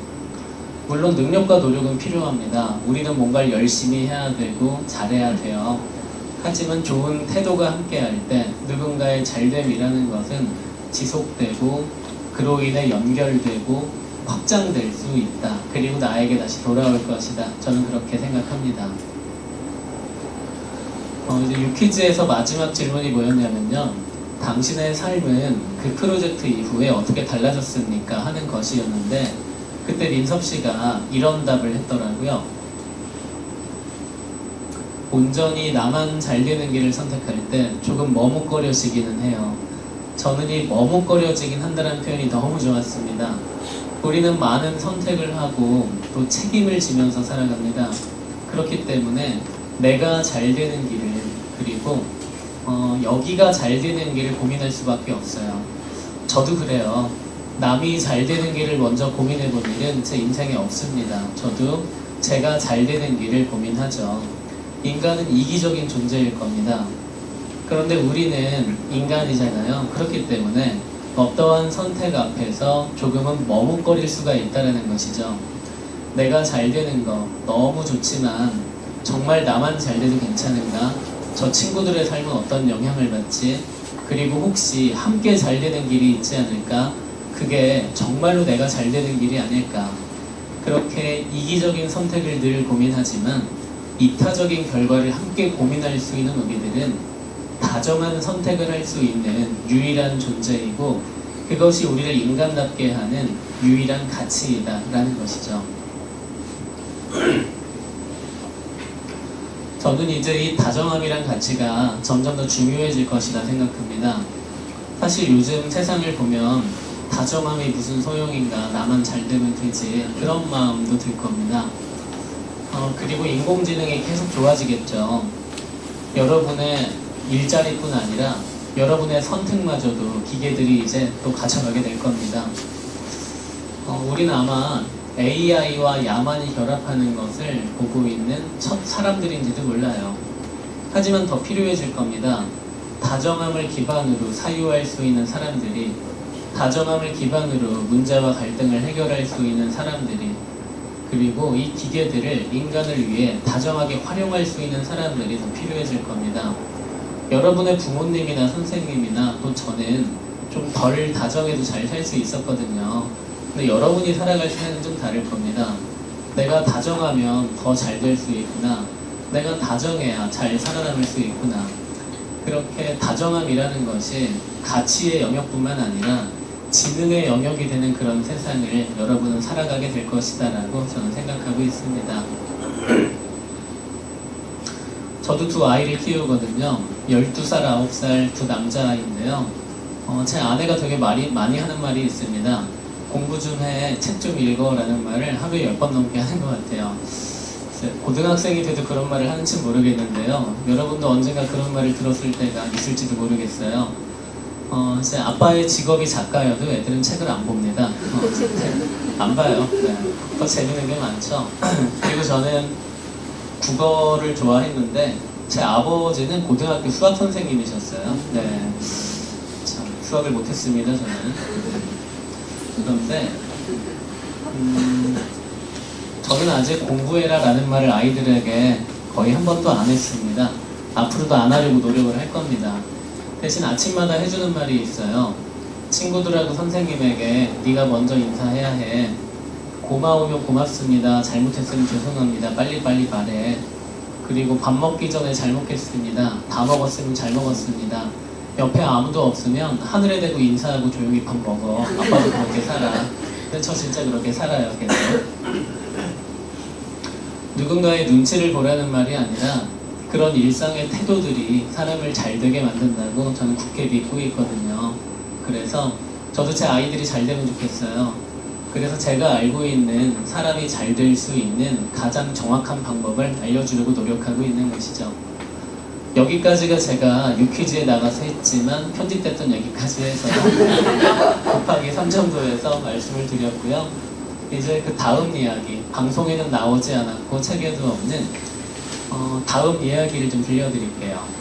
물론 능력과 노력은 필요합니다. 우리는 뭔가를 열심히 해야 되고 잘해야 돼요. 하지만 좋은 태도가 함께할 때 누군가의 잘됨이라는 것은 지속되고 그로 인해 연결되고 확장될 수 있다. 그리고 나에게 다시 돌아올 것이다. 저는 그렇게 생각합니다. 이제 유퀴즈에서 마지막 질문이 뭐였냐면요. 당신의 삶은 그 프로젝트 이후에 어떻게 달라졌습니까? 하는 것이었는데 그때 민섭 씨가 이런 답을 했더라고요. 온전히 나만 잘 되는 길을 선택할 때 조금 머뭇거려지기는 해요. 저는 이 머뭇거려지긴 한다는 표현이 너무 좋았습니다. 우리는 많은 선택을 하고 또 책임을 지면서 살아갑니다. 그렇기 때문에 내가 잘 되는 길을, 그리고 여기가 잘 되는 길을 고민할 수밖에 없어요. 저도 그래요. 남이 잘 되는 길을 먼저 고민해 본 일은 제 인생에 없습니다. 저도 제가 잘 되는 길을 고민하죠. 인간은 이기적인 존재일 겁니다. 그런데 우리는 인간이잖아요. 그렇기 때문에 어떠한 선택 앞에서 조금은 머뭇거릴 수가 있다는 것이죠. 내가 잘 되는 거 너무 좋지만 정말 나만 잘 돼도 괜찮은가? 저 친구들의 삶은 어떤 영향을 받지? 그리고 혹시 함께 잘 되는 길이 있지 않을까? 그게 정말로 내가 잘 되는 길이 아닐까? 그렇게 이기적인 선택을 늘 고민하지만 이타적인 결과를 함께 고민할 수 있는 우리들은 다정한 선택을 할 수 있는 유일한 존재이고, 그것이 우리를 인간답게 하는 유일한 가치이다라는 것이죠. 저는 이제 이 다정함이란 가치가 점점 더 중요해질 것이다 생각합니다. 사실 요즘 세상을 보면 다정함이 무슨 소용인가, 나만 잘 되면 되지, 그런 마음도 들 겁니다. 그리고 인공지능이 계속 좋아지겠죠. 여러분의 일자리뿐 아니라 여러분의 선택마저도 기계들이 이제 또 가져가게 될 겁니다. 우리는 아마 AI와 야만이 결합하는 것을 보고 있는 첫 사람들인지도 몰라요. 하지만 더 필요해질 겁니다. 다정함을 기반으로 사유할 수 있는 사람들이, 다정함을 기반으로 문제와 갈등을 해결할 수 있는 사람들이, 그리고 이 기계들을 인간을 위해 다정하게 활용할 수 있는 사람들이 더 필요해질 겁니다. 여러분의 부모님이나 선생님이나 또 저는 좀 덜 다정해도 잘 살 수 있었거든요. 근데 여러분이 살아갈 시간은 좀 다를 겁니다. 내가 다정하면 더 잘 될 수 있구나. 내가 다정해야 잘 살아남을 수 있구나. 그렇게 다정함이라는 것이 가치의 영역뿐만 아니라 지능의 영역이 되는 그런 세상을 여러분은 살아가게 될 것이다 라고 저는 생각하고 있습니다. 저도 두 아이를 키우거든요. 12살, 9살 두 남자아이인데요. 제 아내가 되게 많이 하는 말이 있습니다. 공부 좀 해, 책 좀 읽어 라는 말을 하루에 10번 넘게 하는 것 같아요. 고등학생이 돼도 그런 말을 하는지 모르겠는데요. 여러분도 언젠가 그런 말을 들었을 때가 있을지도 모르겠어요. 제 아빠의 직업이 작가여도 애들은 책을 안 봅니다. 안 봐요. 네. 더 재밌는 게 많죠. 그리고 저는 국어를 좋아했는데 제 아버지는 고등학교 수학 선생님이셨어요. 네. 참, 수학을 못했습니다, 저는. 그런데 저는 아직 공부해라 라는 말을 아이들에게 거의 한 번도 안 했습니다. 앞으로도 안 하려고 노력을 할 겁니다. 대신 아침마다 해주는 말이 있어요. 친구들하고 선생님에게 네가 먼저 인사해야 해. 고마우면 고맙습니다. 잘못했으면 죄송합니다. 빨리빨리 말해. 그리고 밥 먹기 전에 잘 먹겠습니다. 다 먹었으면 잘 먹었습니다. 옆에 아무도 없으면 하늘에 대고 인사하고 조용히 밥 먹어. 아빠도 그렇게 살아. 근데 저 진짜 그렇게 살아요, 계속. 누군가의 눈치를 보라는 말이 아니라 그런 일상의 태도들이 사람을 잘 되게 만든다고 저는 굳게 믿고 있거든요. 그래서 저도 제 아이들이 잘 되면 좋겠어요. 그래서 제가 알고 있는 사람이 잘 될 수 있는 가장 정확한 방법을 알려주려고 노력하고 있는 것이죠. 여기까지가 제가 유퀴즈에 나가서 했지만 편집됐던 얘기까지 해서 곱하기 3정도에서 말씀을 드렸고요. 이제 그 다음 이야기, 방송에는 나오지 않았고 책에도 없는 다음 이야기를 좀 들려드릴게요.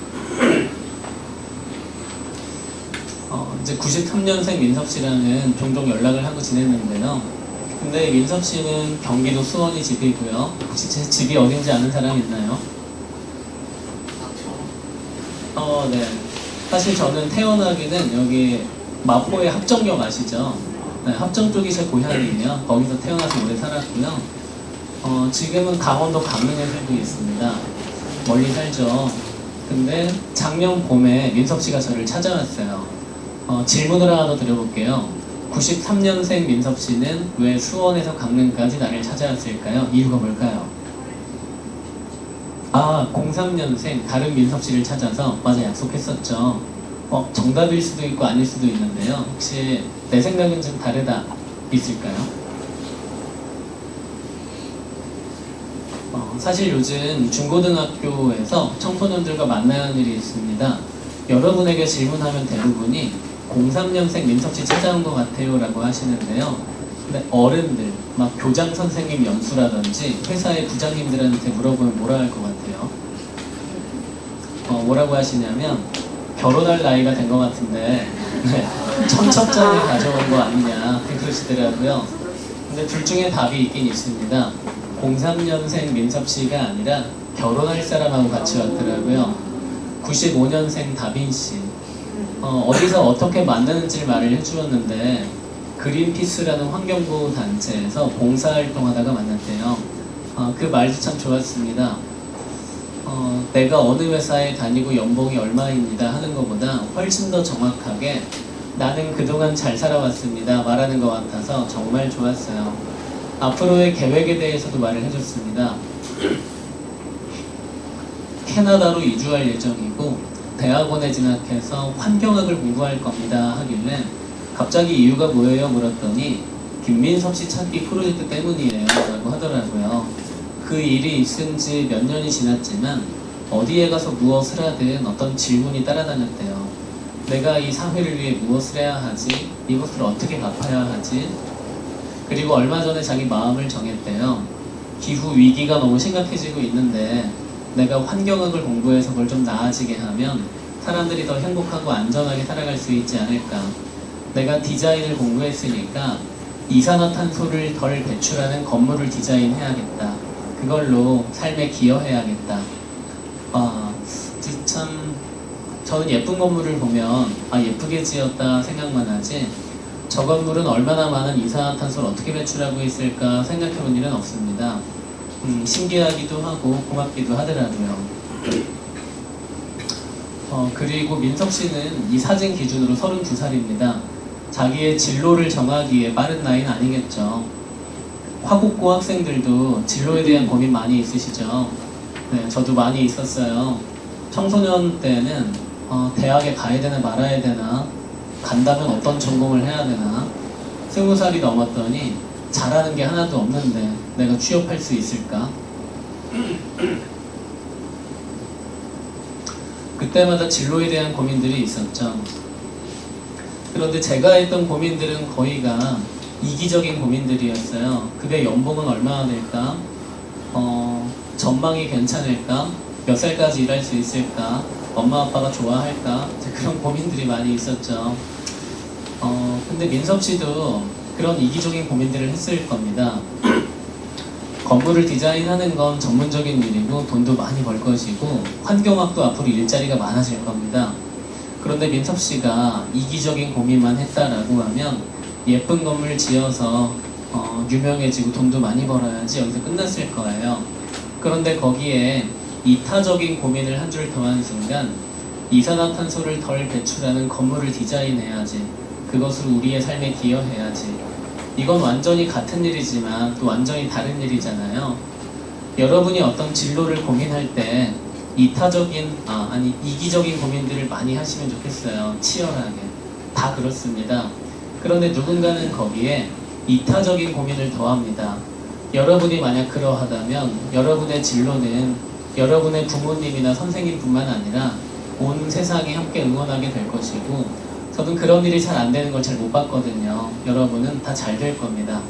이제 93년생 민섭 씨랑은 종종 연락을 하고 지냈는데요. 근데 민섭 씨는 경기도 수원이 집이고요. 혹시 제 집이 어딘지 아는 사람 있나요? 네. 사실 저는 태어나기는 여기 마포의 합정역 아시죠? 네, 합정 쪽이 제 고향이에요. 거기서 태어나서 오래 살았고요. 지금은 강원도 강릉에 살고 있습니다. 멀리 살죠. 근데 작년 봄에 민섭 씨가 저를 찾아왔어요. 질문을 하나 더 드려볼게요. 93년생 민섭 씨는 왜 수원에서 강릉까지 나를 찾아왔을까요? 이유가 뭘까요? 03년생 다른 민섭 씨를 찾아서 맞아 약속했었죠. 정답일 수도 있고 아닐 수도 있는데요. 혹시 내 생각은 좀 다르다 있을까요? 사실 요즘 중고등학교에서 청소년들과 만나는 일이 있습니다. 여러분에게 질문하면 대부분이 03년생 민섭 씨 찾아온 것 같아요 라고 하시는데요. 근데 어른들, 막 교장 선생님 연수라든지 회사의 부장님들한테 물어보면 뭐라 할 것 같아요? 뭐라고 하시냐면 결혼할 나이가 된 것 같은데 청첩장을 가져온 거 아니냐 그러시더라고요. 근데 둘 중에 답이 있긴 있습니다. 03년생 민섭 씨가 아니라 결혼할 사람하고 같이 왔더라고요. 95년생 다빈 씨. 어디서 어떻게 만나는지를 말을 해주었는데 그린피스라는 환경보호 단체에서 봉사활동하다가 만났대요. 그 말도 참 좋았습니다. 내가 어느 회사에 다니고 연봉이 얼마입니다 하는 것보다 훨씬 더 정확하게 나는 그동안 잘 살아왔습니다 말하는 것 같아서 정말 좋았어요. 앞으로의 계획에 대해서도 말을 해줬습니다. 캐나다로 이주할 예정이고 대학원에 진학해서 환경학을 공부할 겁니다 하길래 갑자기 이유가 뭐예요 물었더니 김민섭 씨 찾기 프로젝트 때문이에요 라고 하더라고요. 그 일이 있은 지 몇 년이 지났지만 어디에 가서 무엇을 하든 어떤 질문이 따라다녔대요. 내가 이 사회를 위해 무엇을 해야 하지? 이것을 어떻게 갚아야 하지? 그리고 얼마 전에 자기 마음을 정했대요. 기후 위기가 너무 심각해지고 있는데 내가 환경학을 공부해서 그걸 좀 나아지게 하면 사람들이 더 행복하고 안전하게 살아갈 수 있지 않을까. 내가 디자인을 공부했으니까 이산화탄소를 덜 배출하는 건물을 디자인해야겠다. 그걸로 삶에 기여해야겠다. 참 저는 예쁜 건물을 보면 예쁘게 지었다 생각만 하지 저 건물은 얼마나 많은 이산화탄소를 어떻게 배출하고 있을까 생각해본 일은 없습니다. 신기하기도 하고 고맙기도 하더라고요. 그리고 민섭 씨는 이 사진 기준으로 32살입니다. 자기의 진로를 정하기에 빠른 나이는 아니겠죠. 화국고 학생들도 진로에 대한 고민 많이 있으시죠? 네, 저도 많이 있었어요. 청소년 때는 대학에 가야 되나 말아야 되나, 간다면 어떤 전공을 해야 되나, 20살이 넘었더니 잘하는 게 하나도 없는데 내가 취업할 수 있을까? 그때마다 진로에 대한 고민들이 있었죠. 그런데 제가 했던 고민들은 거의가 이기적인 고민들이었어요. 그게 연봉은 얼마나 될까? 전망이 괜찮을까? 몇 살까지 일할 수 있을까? 엄마 아빠가 좋아할까? 그런 고민들이 많이 있었죠. 근데 민섭 씨도 그런 이기적인 고민들을 했을 겁니다. 건물을 디자인하는 건 전문적인 일이고 돈도 많이 벌 것이고 환경학도 앞으로 일자리가 많아질 겁니다. 그런데 민섭 씨가 이기적인 고민만 했다라고 하면 예쁜 건물 지어서 유명해지고 돈도 많이 벌어야지 여기서 끝났을 거예요. 그런데 거기에 이타적인 고민을 한 줄 더한 순간 이산화탄소를 덜 배출하는 건물을 디자인해야지. 그것으로 우리의 삶에 기여해야지. 이건 완전히 같은 일이지만 또 완전히 다른 일이잖아요. 여러분이 어떤 진로를 고민할 때 이기적인 고민들을 많이 하시면 좋겠어요. 치열하게. 다 그렇습니다. 그런데 누군가는 거기에 이타적인 고민을 더합니다. 여러분이 만약 그러하다면 여러분의 진로는 여러분의 부모님이나 선생님뿐만 아니라 온 세상이 함께 응원하게 될 것이고 저는 그런 일이 잘 안 되는 걸 잘 못 봤거든요. 여러분은 다 잘 될 겁니다.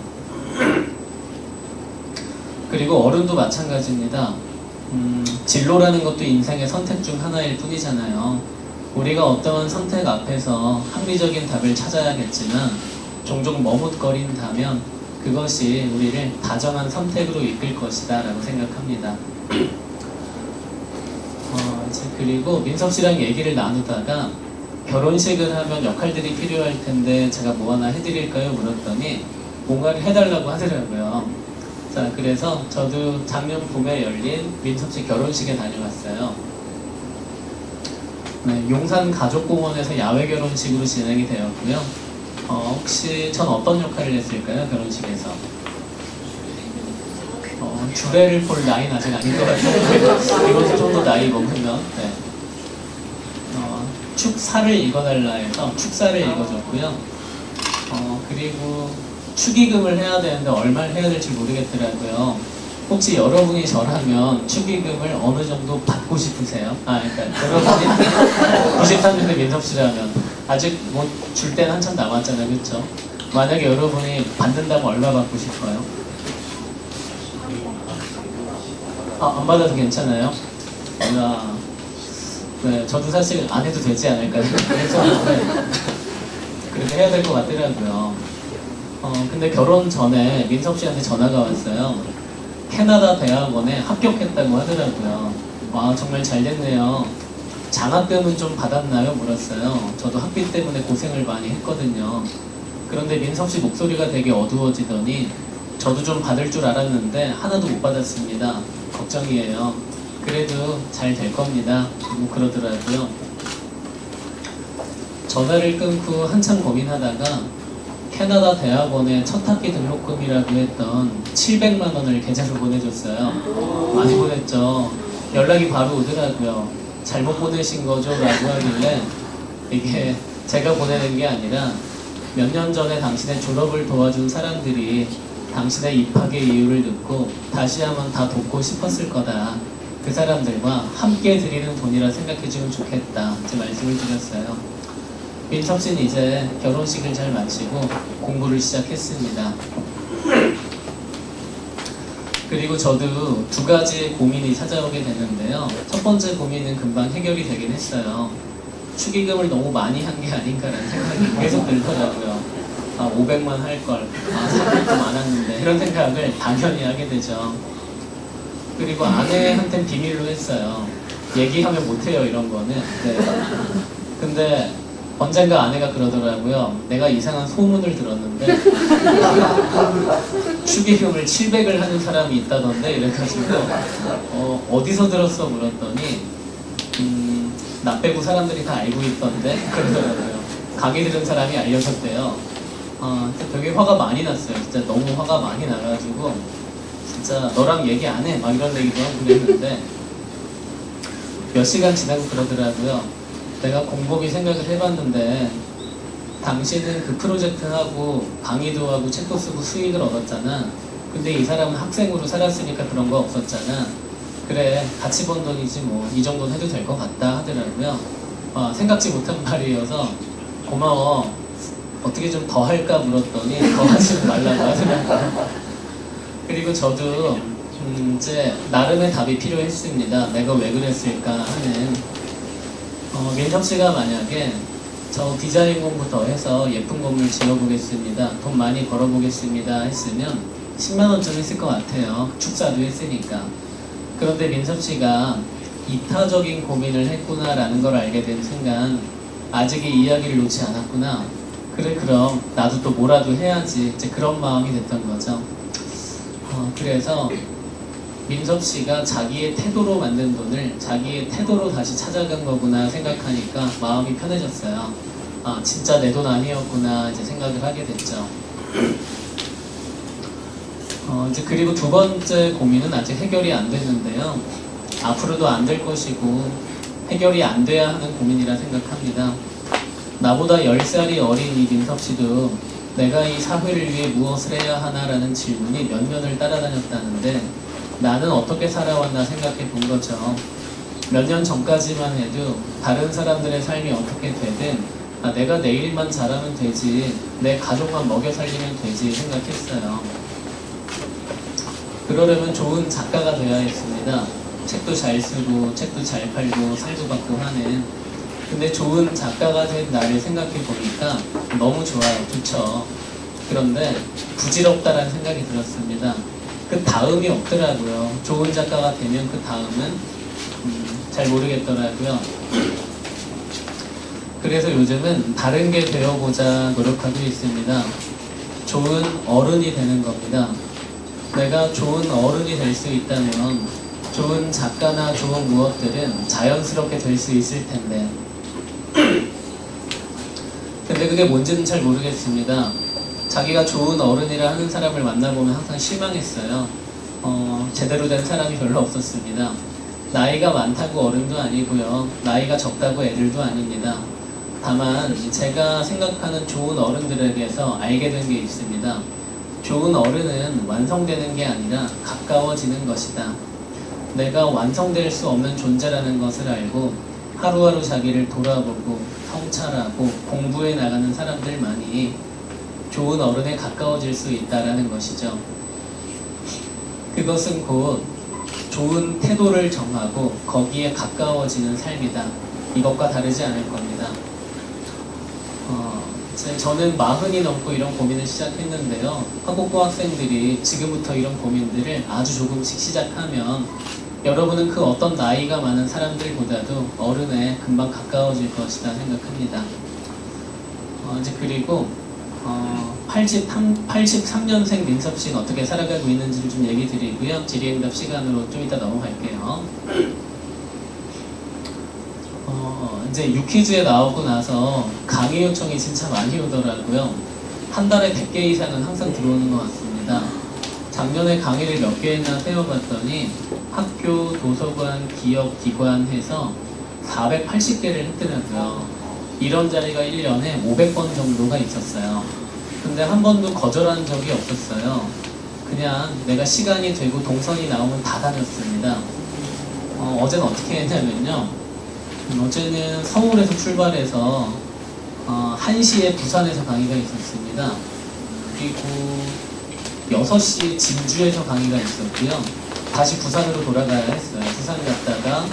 그리고 어른도 마찬가지입니다. 진로라는 것도 인생의 선택 중 하나일 뿐이잖아요. 우리가 어떠한 선택 앞에서 합리적인 답을 찾아야겠지만 종종 머뭇거린다면 그것이 우리를 다정한 선택으로 이끌 것이다 라고 생각합니다. 그리고 민섭 씨랑 얘기를 나누다가 결혼식을 하면 역할들이 필요할 텐데 제가 뭐 하나 해드릴까요? 물었더니 뭔가를 해달라고 하더라고요. 자, 그래서 저도 작년 봄에 열린 민섭 씨 결혼식에 다녀왔어요. 네, 용산 가족공원에서 야외 결혼식으로 진행이 되었고요. 혹시 전 어떤 역할을 했을까요? 결혼식에서? 주례를 볼 나이는 아직 아닌 것 같아요. 이것도 좀 더 나이 먹으면. 네. 축사를 읽어달라 해서 축사를 읽어줬고요. 그리고 축의금을 해야 되는데 얼마를 해야 될지 모르겠더라고요. 혹시 여러분이 저라면 축의금을 어느 정도 받고 싶으세요? 그러니까 여러분이 93년대 민섭씨라면 아직 뭐 줄 때는 한참 남았잖아요, 그렇죠? 만약에 여러분이 받는다면 얼마 받고 싶어요? 안 받아도 괜찮아요? 네, 저도 사실 안 해도 되지 않을까 생각했었는데 그렇게 해야 될 것 같더라고요. 근데 결혼 전에 민섭 씨한테 전화가 왔어요. 캐나다 대학원에 합격했다고 하더라고요. 와, 정말 잘 됐네요. 장학금은 좀 받았나요? 물었어요. 저도 학비 때문에 고생을 많이 했거든요. 그런데 민섭 씨 목소리가 되게 어두워지더니 저도 좀 받을 줄 알았는데 하나도 못 받았습니다. 걱정이에요. 그래도 잘 될 겁니다. 뭐 그러더라고요. 전화를 끊고 한참 고민하다가 캐나다 대학원에 첫 학기 등록금이라고 했던 700만 원을 계좌로 보내줬어요. 많이 보냈죠. 연락이 바로 오더라고요. 잘못 보내신 거죠? 라고 하길래 이게 제가 보내는 게 아니라 몇 년 전에 당신의 졸업을 도와준 사람들이 당신의 입학의 이유를 듣고 다시 한번 다 돕고 싶었을 거다. 그 사람들과 함께 드리는 돈이라 생각해주면 좋겠다. 제 말씀을 드렸어요. 민섭 씨는 이제 결혼식을 잘 마치고 공부를 시작했습니다. 그리고 저도 두 가지 고민이 찾아오게 됐는데요. 첫 번째 고민은 금방 해결이 되긴 했어요. 축의금을 너무 많이 한 게 아닌가라는 생각이 계속 들더라고요. 500만 할걸. 300도 많았는데. 이런 생각을 당연히 하게 되죠. 그리고 아내한테는 비밀로 했어요. 얘기하면 못해요, 이런 거는. 네. 근데 언젠가 아내가 그러더라고요. 내가 이상한 소문을 들었는데 축의금을 700을 하는 사람이 있다던데 이래가지고 어디서 들었어 물었더니 나 빼고 사람들이 다 알고 있던데 그러더라고요. 강의 들은 사람이 알려줬대요. 되게 화가 많이 났어요. 진짜 너무 화가 많이 나가지고 진짜 너랑 얘기 안 해 막 이런 얘기도 하고 그랬는데 몇 시간 지나고 그러더라고요. 내가 곰곰이 생각을 해봤는데 당신은 그 프로젝트 하고 강의도 하고 책도 쓰고 수익을 얻었잖아. 근데 이 사람은 학생으로 살았으니까 그런 거 없었잖아. 그래 같이 번 돈이지 뭐 이 정도는 해도 될 것 같다 하더라고요. 생각지 못한 말이어서 고마워. 어떻게 좀 더 할까 물었더니 더 하지 말라고 하더라고요. 그리고 저도 이제 나름의 답이 필요했습니다. 내가 왜 그랬을까 하는. 민섭 씨가 만약에 저 디자인 공부 더 해서 예쁜 건물 지어보겠습니다. 돈 많이 벌어보겠습니다 했으면 10만 원쯤 했을 것 같아요. 축사도 했으니까. 그런데 민섭 씨가 이타적인 고민을 했구나라는 걸 알게 된 순간 아직 이 이야기를 놓지 않았구나. 그래 그럼 나도 또 뭐라도 해야지. 이제 그런 마음이 됐던 거죠. 그래서 민섭 씨가 자기의 태도로 만든 돈을 자기의 태도로 다시 찾아간 거구나 생각하니까 마음이 편해졌어요. 진짜 내 돈 아니었구나 이제 생각을 하게 됐죠. 이제 그리고 두 번째 고민은 아직 해결이 안 됐는데요. 앞으로도 안 될 것이고 해결이 안 돼야 하는 고민이라 생각합니다. 나보다 10살이 어린 이 민섭 씨도 내가 이 사회를 위해 무엇을 해야 하나라는 질문이 몇 년을 따라다녔다는데 나는 어떻게 살아왔나 생각해 본 거죠. 몇 년 전까지만 해도 다른 사람들의 삶이 어떻게 되든 내가 내 일만 잘하면 되지, 내 가족만 먹여 살리면 되지 생각했어요. 그러려면 좋은 작가가 되어야 했습니다. 책도 잘 쓰고 책도 잘 팔고 상도 받고 하는. 근데 좋은 작가가 된 나를 생각해 보니까 너무 좋아요. 좋죠. 그런데 부질없다라는 생각이 들었습니다. 그 다음이 없더라고요. 좋은 작가가 되면 그 다음은 잘 모르겠더라고요. 그래서 요즘은 다른 게 되어보자 노력하고 있습니다. 좋은 어른이 되는 겁니다. 내가 좋은 어른이 될 수 있다면 좋은 작가나 좋은 무엇들은 자연스럽게 될 수 있을 텐데 근데 근데 그게 뭔지는 잘 모르겠습니다. 자기가 좋은 어른이라 하는 사람을 만나보면 항상 실망했어요. 제대로 된 사람이 별로 없었습니다. 나이가 많다고 어른도 아니고요. 나이가 적다고 애들도 아닙니다. 다만 제가 생각하는 좋은 어른들에게서 알게 된 게 있습니다. 좋은 어른은 완성되는 게 아니라 가까워지는 것이다. 내가 완성될 수 없는 존재라는 것을 알고 하루하루 자기를 돌아보고 성찰하고 공부해 나가는 사람들만이 좋은 어른에 가까워질 수 있다는 것이죠. 그것은 곧 좋은 태도를 정하고 거기에 가까워지는 삶이다. 이것과 다르지 않을 겁니다. 저는 40이 넘고 이런 고민을 시작했는데요. 한국고 학생들이 지금부터 이런 고민들을 아주 조금씩 시작하면 여러분은 그 어떤 나이가 많은 사람들보다도 어른에 금방 가까워질 것이다 생각합니다. 이제 그리고 83년생 민섭 씨는 어떻게 살아가고 있는지를 좀 얘기 드리고요. 질의응답 시간으로 좀 이따 넘어갈게요. 이제 유퀴즈에 나오고 나서 강의 요청이 진짜 많이 오더라고요. 한 달에 100개 이상은 항상 들어오는 것 같습니다. 작년에 강의를 몇 개 했나 세어봤더니 학교, 도서관, 기업, 기관 해서 480개를 했더라고요. 이런 자리가 1년에 500번 정도가 있었어요. 근데 한 번도 거절한 적이 없었어요. 그냥 내가 시간이 되고 동선이 나오면 다 다녔습니다. 어제는 어떻게 했냐면요. 어제는 서울에서 출발해서 1시에 부산에서 강의가 있었습니다. 그리고 6시에 진주에서 강의가 있었고요. 다시 부산으로 돌아가야 했어요. 부산 갔다가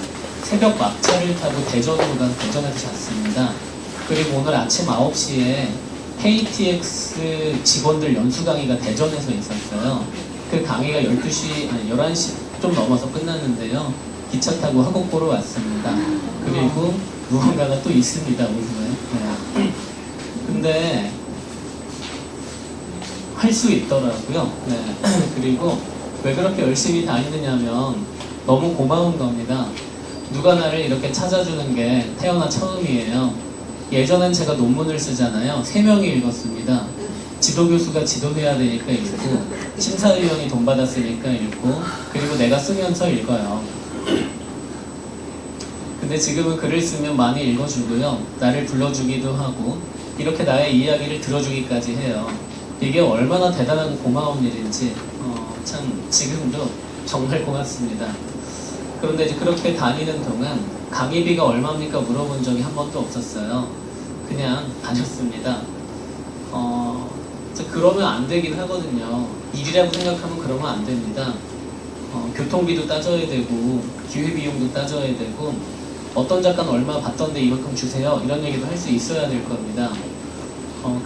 새벽 막차를 타고 대전으로 가서 대전에서 잤습니다. 그리고 오늘 아침 9시에 KTX 직원들 연수 강의가 대전에서 있었어요. 그 강의가 11시 좀 넘어서 끝났는데요. 기차 타고 화곡보로 왔습니다. 그리고 무언가가 또 있습니다, 오후에. 네. 근데 할 수 있더라고요. 네. 그리고 왜 그렇게 열심히 다니느냐면 너무 고마운 겁니다. 누가 나를 이렇게 찾아주는 게 태어나 처음이에요. 예전엔 제가 논문을 쓰잖아요. 3명이 읽었습니다. 지도교수가 지도해야 되니까 읽고, 심사위원이 돈 받았으니까 읽고, 그리고 내가 쓰면서 읽어요. 근데 지금은 글을 쓰면 많이 읽어주고요. 나를 불러주기도 하고, 이렇게 나의 이야기를 들어주기까지 해요. 이게 얼마나 대단하고 고마운 일인지, 참 지금도 정말 고맙습니다. 그런데 이제 그렇게 다니는 동안 강의비가 얼마입니까 물어본 적이 한 번도 없었어요. 그냥 다녔습니다. 그러면 안 되긴 하거든요. 일이라고 생각하면 그러면 안 됩니다. 교통비도 따져야 되고 기회비용도 따져야 되고 어떤 작가는 얼마 받던데 이만큼 주세요 이런 얘기도 할 수 있어야 될 겁니다.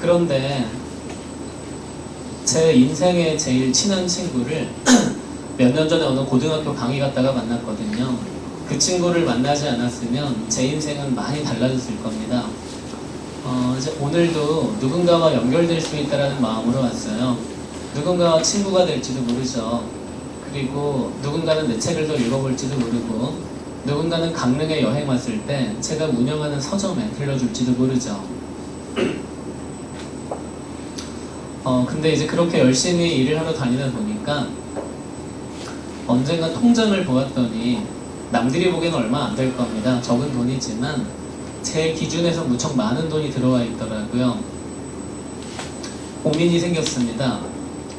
그런데 제 인생의 제일 친한 친구를 몇 년 전에 어느 고등학교 강의 갔다가 만났거든요. 그 친구를 만나지 않았으면 제 인생은 많이 달라졌을 겁니다. 이제 오늘도 누군가와 연결될 수 있다는 마음으로 왔어요. 누군가와 친구가 될지도 모르죠. 그리고 누군가는 내 책을 더 읽어볼지도 모르고 누군가는 강릉에 여행 왔을 때 제가 운영하는 서점에 들려줄지도 모르죠. 근데 이제 그렇게 열심히 일을 하러 다니다 보니까 언젠가 통장을 보았더니 남들이 보기에는 얼마 안 될 겁니다. 적은 돈이지만 제 기준에서 무척 많은 돈이 들어와 있더라고요. 고민이 생겼습니다.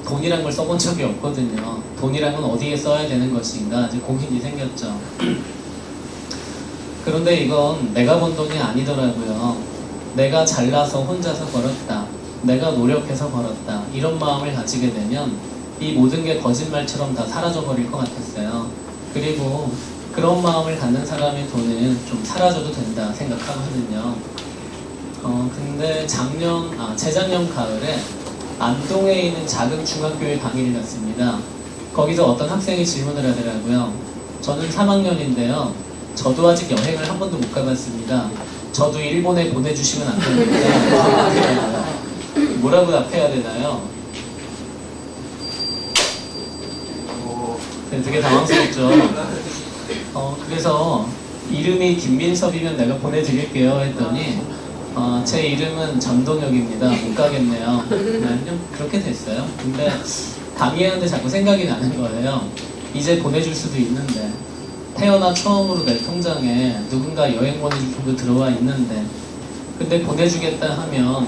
돈이란 걸 써본 적이 없거든요. 돈이란 건 어디에 써야 되는 것인가 이제 고민이 생겼죠. 그런데 이건 내가 번 돈이 아니더라고요. 내가 잘나서 혼자서 벌었다. 내가 노력해서 벌었다. 이런 마음을 가지게 되면 이 모든 게 거짓말처럼 다 사라져버릴 것 같았어요. 그리고 그런 마음을 갖는 사람의 돈은 좀 사라져도 된다 생각하거든요. 근데 재작년 가을에 안동에 있는 작은 중학교에 강의를 갔습니다. 거기서 어떤 학생이 질문을 하더라고요. 저는 3학년인데요. 저도 아직 여행을 한 번도 못 가봤습니다. 저도 일본에 보내주시면 안 됩니까? 뭐라고 답해야 되나요? 되게 당황스럽죠. 그래서 이름이 김민섭이면 내가 보내드릴게요 했더니 제 이름은 전동혁입니다. 못 가겠네요. 그냥 그렇게 됐어요. 근데 강의하는데 자꾸 생각이 나는 거예요. 이제 보내줄 수도 있는데 태어나 처음으로 내 통장에 누군가 여행 보내줄 정도 들어와 있는데 근데 보내주겠다 하면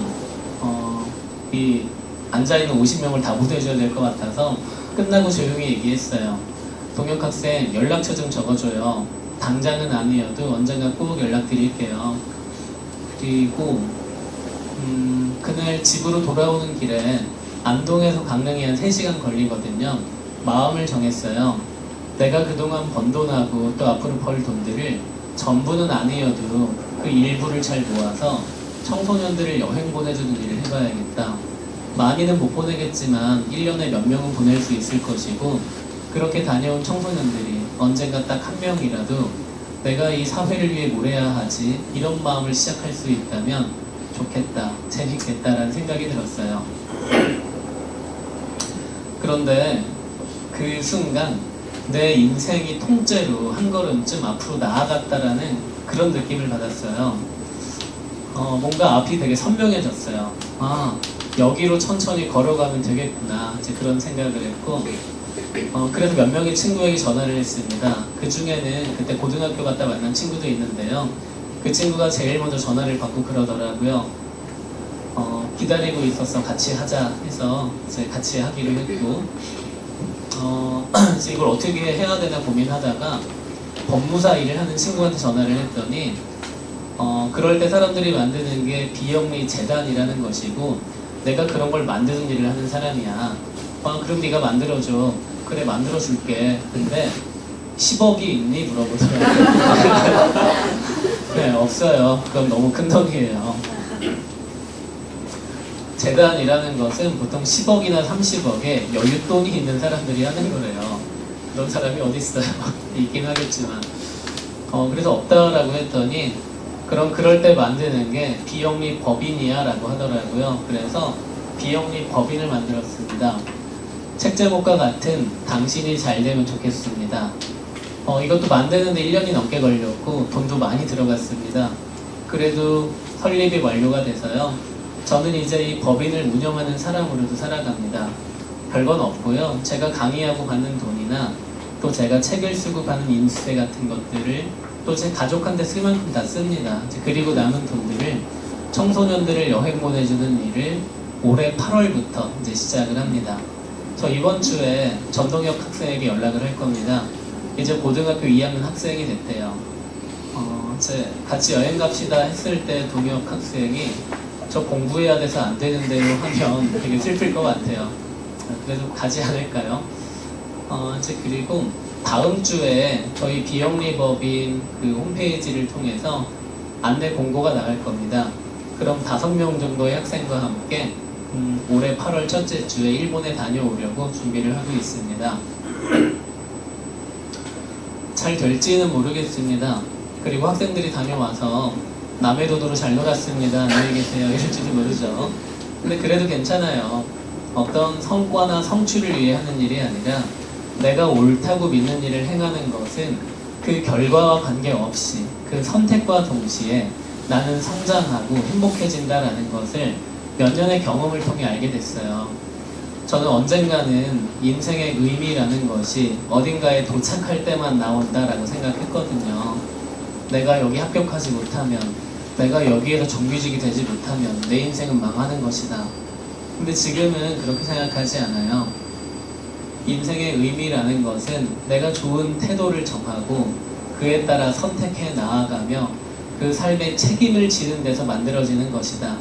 이 앉아있는 50명을 다 보내줘야 될 것 같아서 끝나고 조용히 얘기했어요. 동혁 학생 연락처 좀 적어줘요. 당장은 아니어도 언젠가 꼭 연락드릴게요. 그리고 그날 집으로 돌아오는 길에 안동에서 강릉이 한 3시간 걸리거든요. 마음을 정했어요. 내가 그동안 번 돈하고 또 앞으로 벌 돈들을 전부는 아니어도 그 일부를 잘 모아서 청소년들을 여행 보내주는 일을 해봐야겠다. 많이는 못 보내겠지만 1년에 몇 명은 보낼 수 있을 것이고 그렇게 다녀온 청소년들이 언젠가 딱 한 명이라도 내가 이 사회를 위해 뭘 해야 하지? 이런 마음을 시작할 수 있다면 좋겠다, 재밌겠다라는 생각이 들었어요. 그런데 그 순간 내 인생이 통째로 한 걸음쯤 앞으로 나아갔다라는 그런 느낌을 받았어요. 뭔가 앞이 되게 선명해졌어요. 아, 여기로 천천히 걸어가면 되겠구나. 이제 그런 생각을 했고, 그래서 몇 명의 친구에게 전화를 했습니다. 그 중에는 그때 고등학교 갔다 만난 친구도 있는데요. 그 친구가 제일 먼저 전화를 받고 그러더라고요. 기다리고 있었어. 같이 하자 해서 이제 같이 하기로 했고, 이제 이걸 어떻게 해야 되나 고민하다가 법무사 일을 하는 친구한테 전화를 했더니 그럴 때 사람들이 만드는 게 비영리 재단이라는 것이고 내가 그런 걸 만드는 일을 하는 사람이야. 그럼 네가 만들어줘. 그래 만들어줄게. 근데 10억이 있니? 물어보더라고요. 네, 없어요. 그건 너무 큰 돈이에요. 재단이라는 것은 보통 10억이나 30억에 여윳돈이 있는 사람들이 하는 거래요. 그런 사람이 어디 있어요? 있긴 하겠지만. 그래서 없다라고 했더니 그럼 그럴 때 만드는 게 비영리 법인이야 라고 하더라고요. 그래서 비영리 법인을 만들었습니다. 책 제목과 같은 당신이 잘 되면 좋겠습니다. 이것도 만드는데 1년이 넘게 걸렸고 돈도 많이 들어갔습니다. 그래도 설립이 완료가 돼서요. 저는 이제 이 법인을 운영하는 사람으로도 살아갑니다. 별건 없고요. 제가 강의하고 받는 돈이나 또 제가 책을 쓰고 받는 인수세 같은 것들을 또 제 가족한테 쓸 만큼 다 씁니다. 그리고 남은 돈들을 청소년들을 여행 보내주는 일을 올해 8월부터 이제 시작을 합니다. 저 이번 주에 전동혁 학생에게 연락을 할 겁니다. 이제 고등학교 2학년 학생이 됐대요. 이제 같이 여행 갑시다 했을 때 동혁 학생이 저 공부해야 돼서 안 되는데요 하면 되게 슬플 것 같아요. 그래도 가지 않을까요? 이제 그리고 다음 주에 저희 비영리법인 그 홈페이지를 통해서 안내 공고가 나갈 겁니다. 그럼 5명 정도의 학생과 함께 올해 8월 첫째 주에 일본에 다녀오려고 준비를 하고 있습니다. 잘 될지는 모르겠습니다. 그리고 학생들이 다녀와서 남의 돈으로 잘 놀았습니다. 안녕히 계세요. 이럴지도 모르죠. 근데 그래도 괜찮아요. 어떤 성과나 성취를 위해 하는 일이 아니라 내가 옳다고 믿는 일을 행하는 것은 그 결과와 관계없이 그 선택과 동시에 나는 성장하고 행복해진다라는 것을 몇 년의 경험을 통해 알게 됐어요. 저는 언젠가는 인생의 의미라는 것이 어딘가에 도착할 때만 나온다라고 생각했거든요. 내가 여기 합격하지 못하면, 내가 여기에서 정규직이 되지 못하면 내 인생은 망하는 것이다. 근데 지금은 그렇게 생각하지 않아요. 인생의 의미라는 것은 내가 좋은 태도를 정하고 그에 따라 선택해 나아가며 그 삶의 책임을 지는 데서 만들어지는 것이다.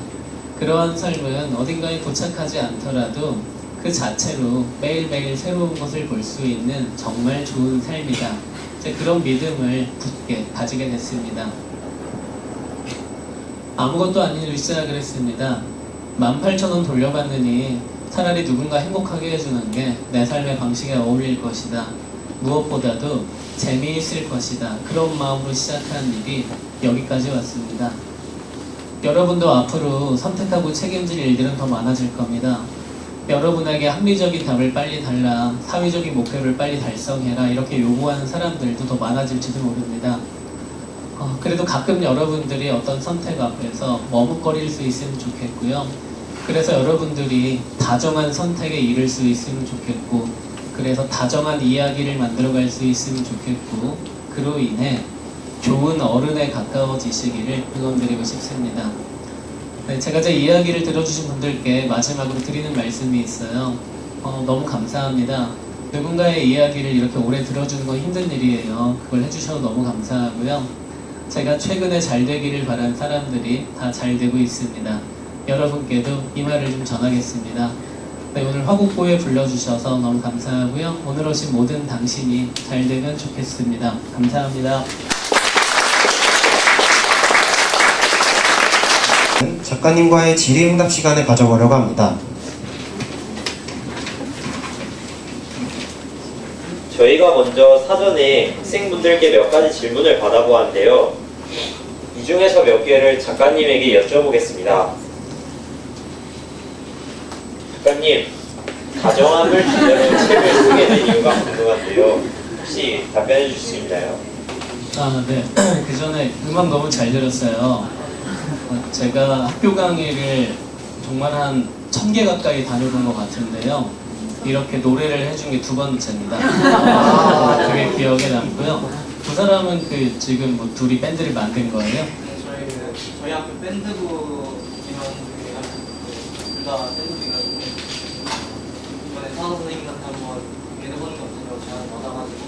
그러한 삶은 어딘가에 도착하지 않더라도 그 자체로 매일매일 새로운 것을 볼 수 있는 정말 좋은 삶이다. 그런 믿음을 굳게 가지게 됐습니다. 아무것도 아닌 일을 시작을 했습니다. 18,000원 돌려받느니 차라리 누군가 행복하게 해주는 게 내 삶의 방식에 어울릴 것이다. 무엇보다도 재미있을 것이다. 그런 마음으로 시작한 일이 여기까지 왔습니다. 여러분도 앞으로 선택하고 책임질 일들은 더 많아질 겁니다. 여러분에게 합리적인 답을 빨리 달라, 사회적인 목표를 빨리 달성해라 이렇게 요구하는 사람들도 더 많아질지도 모릅니다. 그래도 가끔 여러분들이 어떤 선택 앞에서 머뭇거릴 수 있으면 좋겠고요. 그래서 여러분들이 다정한 선택에 이를 수 있으면 좋겠고, 그래서 다정한 이야기를 만들어갈 수 있으면 좋겠고, 그로 인해 좋은 어른에 가까워지시기를 응원드리고 싶습니다. 네, 제가 제 이야기를 들어주신 분들께 마지막으로 드리는 말씀이 있어요. 너무 감사합니다. 누군가의 이야기를 이렇게 오래 들어주는 건 힘든 일이에요. 그걸 해주셔서 너무 감사하고요. 제가 최근에 잘 되기를 바란 사람들이 다 잘 되고 있습니다. 여러분께도 이 말을 좀 전하겠습니다. 네, 오늘 화곡보에 불러주셔서 너무 감사하고요. 오늘 오신 모든 당신이 잘 되면 좋겠습니다. 감사합니다. 작가님과의 질의응답 시간을 가져보려고 합니다. 저희가 먼저 사전에 학생분들께 몇 가지 질문을 받아보았는데요. 이 중에서 몇 개를 작가님에게 여쭤보겠습니다. 작가님, 다정함을 주제로 책을 쓰게 된 이유가 궁금한데요. 혹시 답변해 주실 수 있나요? 네. 그 전에 음악 너무 잘 들었어요. 제가 학교 강의를 정말 한 1000개 가까이 다녀본 것 같은데요. 이렇게 노래를 해준 게 2번째입니다. 그게 기억에 남고요. 두 사람은 지금 뭐 둘이 밴드를 만든 거예요? 저희 학교 밴드부 인원들이 둘다 밴드부여가지고 이번에 사원 선생님한테 한번 해보는 게 어떠냐고 제안을 받아가지고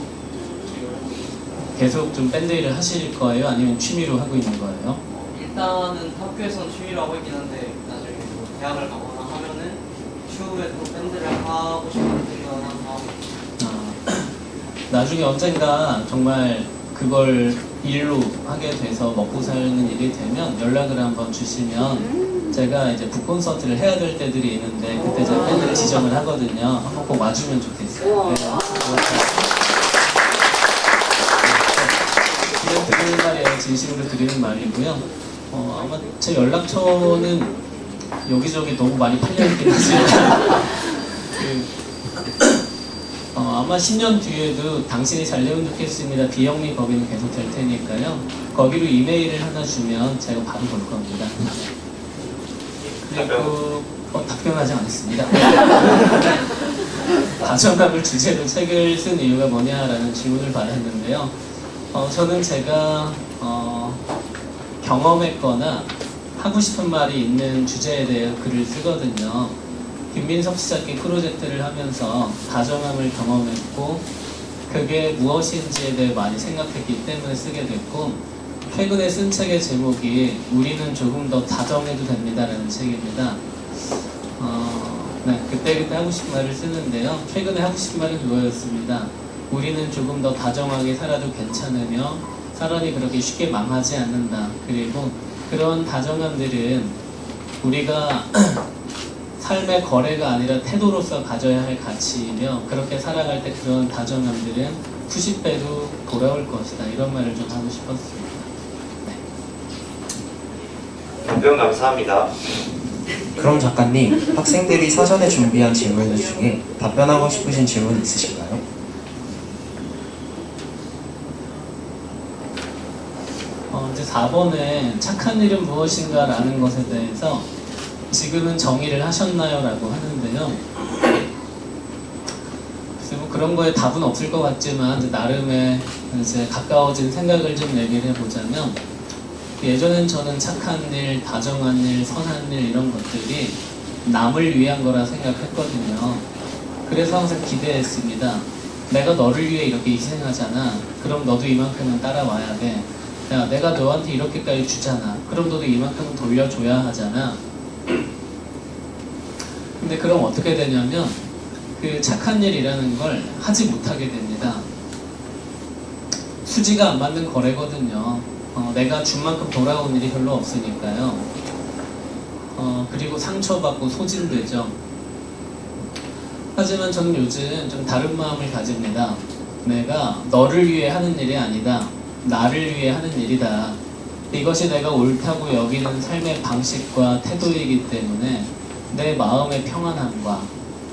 지금 하고 있습니다. 계속 좀 밴드 일을 하실 거예요? 아니면 취미로 하고 있는 거예요? 일단은 학교에서는 취미로 하고 있긴 한데 나중에 뭐 대학을 가거나 하면은 추후에 또 밴드를 하고 싶은 생각을 하고 나중에 언젠가 정말 그걸 일로 하게 돼서 먹고 사는 일이 되면 연락을 한번 주시면 제가 이제 북콘서트를 해야 될 때들이 있는데 그때 제가 밴드를 지정을 하거든요. 한번 꼭 와주면 좋겠어요. 네. 지금 드리는 말이에요. 진심으로 드리는 말이고요. 아마 제 연락처는 여기저기 너무 많이 팔려있긴 하지만 아마 10년 뒤에도 당신이 잘 되면 좋겠습니다. 비영리 거기는 계속 될 테니까요. 거기로 이메일을 하나 주면 제가 바로 볼 겁니다. 그리고 답변하지 않았습니다. 다정함을 주제로 책을 쓴 이유가 뭐냐라는 질문을 받았는데요. 저는 제가 경험했거나 하고 싶은 말이 있는 주제에 대해 글을 쓰거든요. 김민석 시작기 프로젝트를 하면서 다정함을 경험했고 그게 무엇인지에 대해 많이 생각했기 때문에 쓰게 됐고 최근에 쓴 책의 제목이 우리는 조금 더 다정해도 됩니다라는 책입니다. 네, 그때 하고 싶은 말을 쓰는데요. 최근에 하고 싶은 말은 그거였습니다. 우리는 조금 더 다정하게 살아도 괜찮으며 사람이 그렇게 쉽게 망하지 않는다. 그리고 그런 다정함들은 우리가 삶의 거래가 아니라 태도로서 가져야 할 가치이며 그렇게 살아갈 때 그런 다정함들은 90배로 돌아올 것이다. 이런 말을 좀 하고 싶었습니다. 네. 답변 감사합니다. 그럼 작가님, 학생들이 사전에 준비한 질문들 중에 답변하고 싶으신 질문 있으신가요? 이제 4번에 착한 일은 무엇인가 라는 것에 대해서 지금은 정의를 하셨나요? 라고 하는데요. 글쎄 뭐 그런 거에 답은 없을 것 같지만 이제 나름의 이제 가까워진 생각을 좀 얘기를 해보자면 예전엔 저는 착한 일, 다정한 일, 선한 일 이런 것들이 남을 위한 거라 생각했거든요. 그래서 항상 기대했습니다. 내가 너를 위해 이렇게 희생하잖아. 그럼 너도 이만큼은 따라와야 돼. 야, 내가 너한테 이렇게까지 주잖아. 그럼 너도 이만큼은 돌려줘야 하잖아. 근데 그럼 어떻게 되냐면 그 착한 일이라는 걸 하지 못하게 됩니다. 수지가 안 맞는 거래거든요. 내가 준 만큼 돌아온 일이 별로 없으니까요. 그리고 상처받고 소진되죠. 하지만 저는 요즘 좀 다른 마음을 가집니다. 내가 너를 위해 하는 일이 아니다. 나를 위해 하는 일이다. 이것이 내가 옳다고 여기는 삶의 방식과 태도이기 때문에 내 마음의 평안함과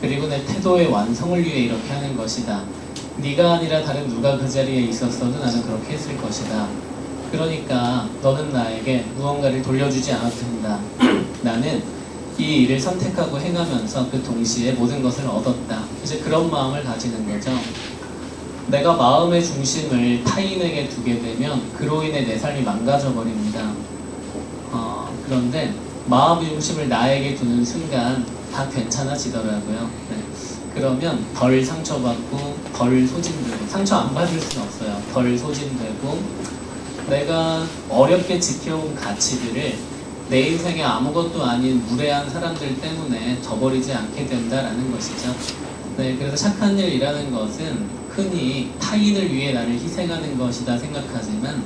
그리고 내 태도의 완성을 위해 이렇게 하는 것이다. 네가 아니라 다른 누가 그 자리에 있었어도 나는 그렇게 했을 것이다. 그러니까 너는 나에게 무언가를 돌려주지 않아도 된다. 나는 이 일을 선택하고 행하면서 그 동시에 모든 것을 얻었다. 이제 그런 마음을 가지는 거죠. 내가 마음의 중심을 타인에게 두게 되면 그로 인해 내 삶이 망가져 버립니다. 그런데 마음의 중심을 나에게 두는 순간 다 괜찮아지더라고요. 네. 그러면 덜 상처받고 덜 소진되고, 상처 안 받을 수는 없어요. 덜 소진되고, 내가 어렵게 지켜온 가치들을 내 인생에 아무것도 아닌 무례한 사람들 때문에 저버리지 않게 된다라는 것이죠. 네, 그래서 착한 일이라는 것은 흔히 타인을 위해 나를 희생하는 것이다 생각하지만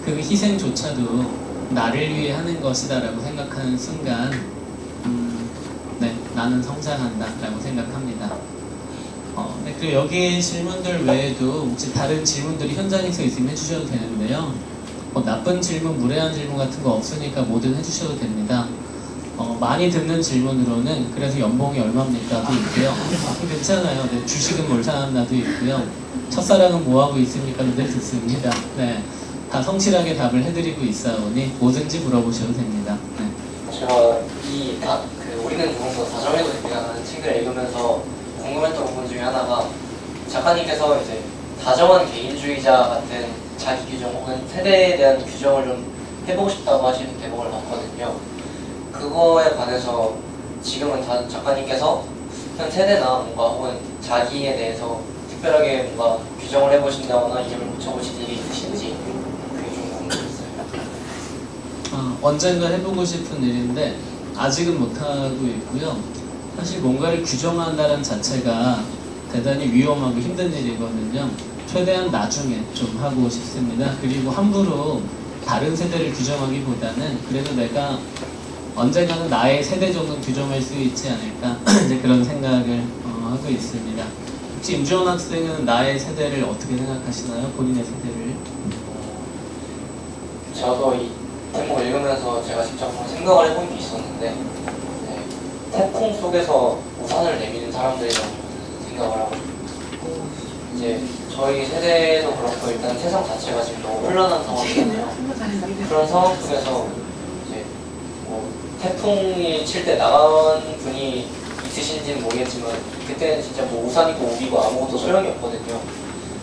그 희생조차도 나를 위해 하는 것이다 라고 생각하는 순간 네, 나는 성장한다 라고 생각합니다. 네, 그리고 여기 질문들 외에도 혹시 다른 질문들이 현장에서 있으면 해주셔도 되는데요. 나쁜 질문, 무례한 질문 같은 거 없으니까 뭐든 해주셔도 됩니다. 많이 듣는 질문으로는 그래서 연봉이 얼마입니까도 있고요. 괜찮아요. 네, 주식은 뭘 사놨나도 있고요. 첫사랑은 뭐하고 있습니까도 듣습니다. 네, 다 성실하게 답을 해드리고 있사오니 뭐든지 물어보셔도 됩니다. 네. 제가 우리는 누군가 다정해도 됩니다라는 책을 읽으면서 궁금했던 부분 중에 하나가 작가님께서 이제 다정한 개인주의자 같은 자기 규정 혹은 세대에 대한 규정을 좀 해보고 싶다고 하시는 대목을 봤거든요. 그거에 관해서 지금은 작가님께서 현 세대나 뭔가 혹은 자기에 대해서 특별하게 뭔가 규정을 해보신다거나 이름을 붙여보신 일이 있으신지 그게 좀 궁금했어요. 언젠가 해보고 싶은 일인데 아직은 못하고 있고요. 사실 뭔가를 규정한다는 자체가 대단히 위험하고 힘든 일이거든요. 최대한 나중에 좀 하고 싶습니다. 그리고 함부로 다른 세대를 규정하기보다는 그래도 내가 언젠가는 나의 세대 정도 규정할 수 있지 않을까 이제 그런 생각을 하고 있습니다. 혹시 임주원 학생은 나의 세대를 어떻게 생각하시나요? 본인의 세대를? 저도 이 제목을 읽으면서 제가 직접 한번 생각을 해본 게 있었는데 네, 태풍 속에서 우산을 내미는 사람들이라고 생각을 하고 이제 저희 세대도 그렇고 일단 세상 자체가 지금 너무 혼란한 상황이잖아요. 그런 상황 속에서 이제 뭐 태풍이 칠 때 나간 분이 있으신지는 모르겠지만 그때는 진짜 뭐 우산 있고 옷 입고 아무것도 소용이 없거든요.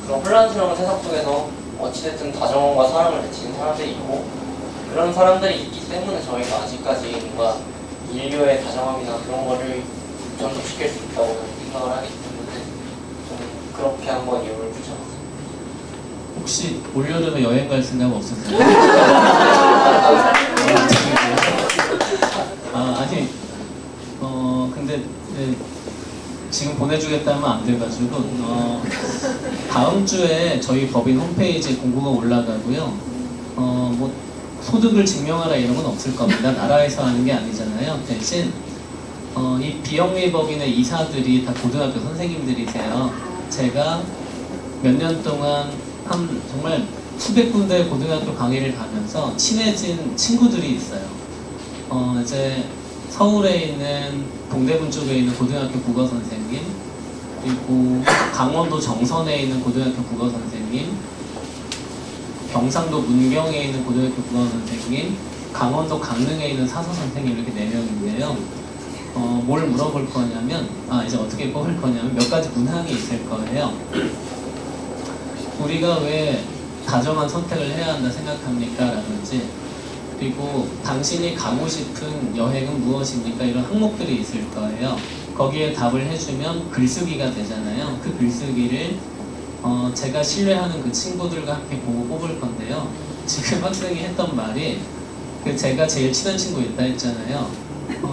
그런 혼란스러운 세상 속에서 어찌됐든 다정함과 사랑을 외치는 사람들이 있고 그런 사람들이 있기 때문에 저희가 아직까지 뭔가 인류의 다정함이나 그런 거를 전속시킬 수 있다고 생각을 하기 때문에 좀 그렇게 한번 이유를 붙여봤어요. 혹시 올여름에 여행 갈 생각 없으세요? 아니, 근데 네, 지금 보내주겠다면 안 돼가지고 다음 주에 저희 법인 홈페이지에 공고가 올라가고요. 뭐 소득을 증명하라 이런 건 없을 겁니다. 나라에서 하는 게 아니잖아요. 대신 이 비영리 법인의 이사들이 다 고등학교 선생님들이세요. 제가 몇 년 동안 한 정말 수백 군데 고등학교 강의를 가면서 친해진 친구들이 있어요. 이제 서울에 있는 동대문 쪽에 있는 고등학교 국어 선생님, 그리고 강원도 정선에 있는 고등학교 국어 선생님, 경상도 문경에 있는 고등학교 국어 선생님, 강원도 강릉에 있는 사서 선생님 이렇게 4명인데요. 뭘 물어볼 거냐면, 이제 어떻게 뽑을 거냐면 몇 가지 문항이 있을 거예요. 우리가 왜 다정한 선택을 해야 한다 생각합니까? 라든지, 그리고 당신이 가고 싶은 여행은 무엇입니까? 이런 항목들이 있을 거예요. 거기에 답을 해주면 글쓰기가 되잖아요. 그 글쓰기를 제가 신뢰하는 그 친구들과 함께 보고 뽑을 건데요. 지금 학생이 했던 말이 제가 제일 친한 친구 있다 했잖아요.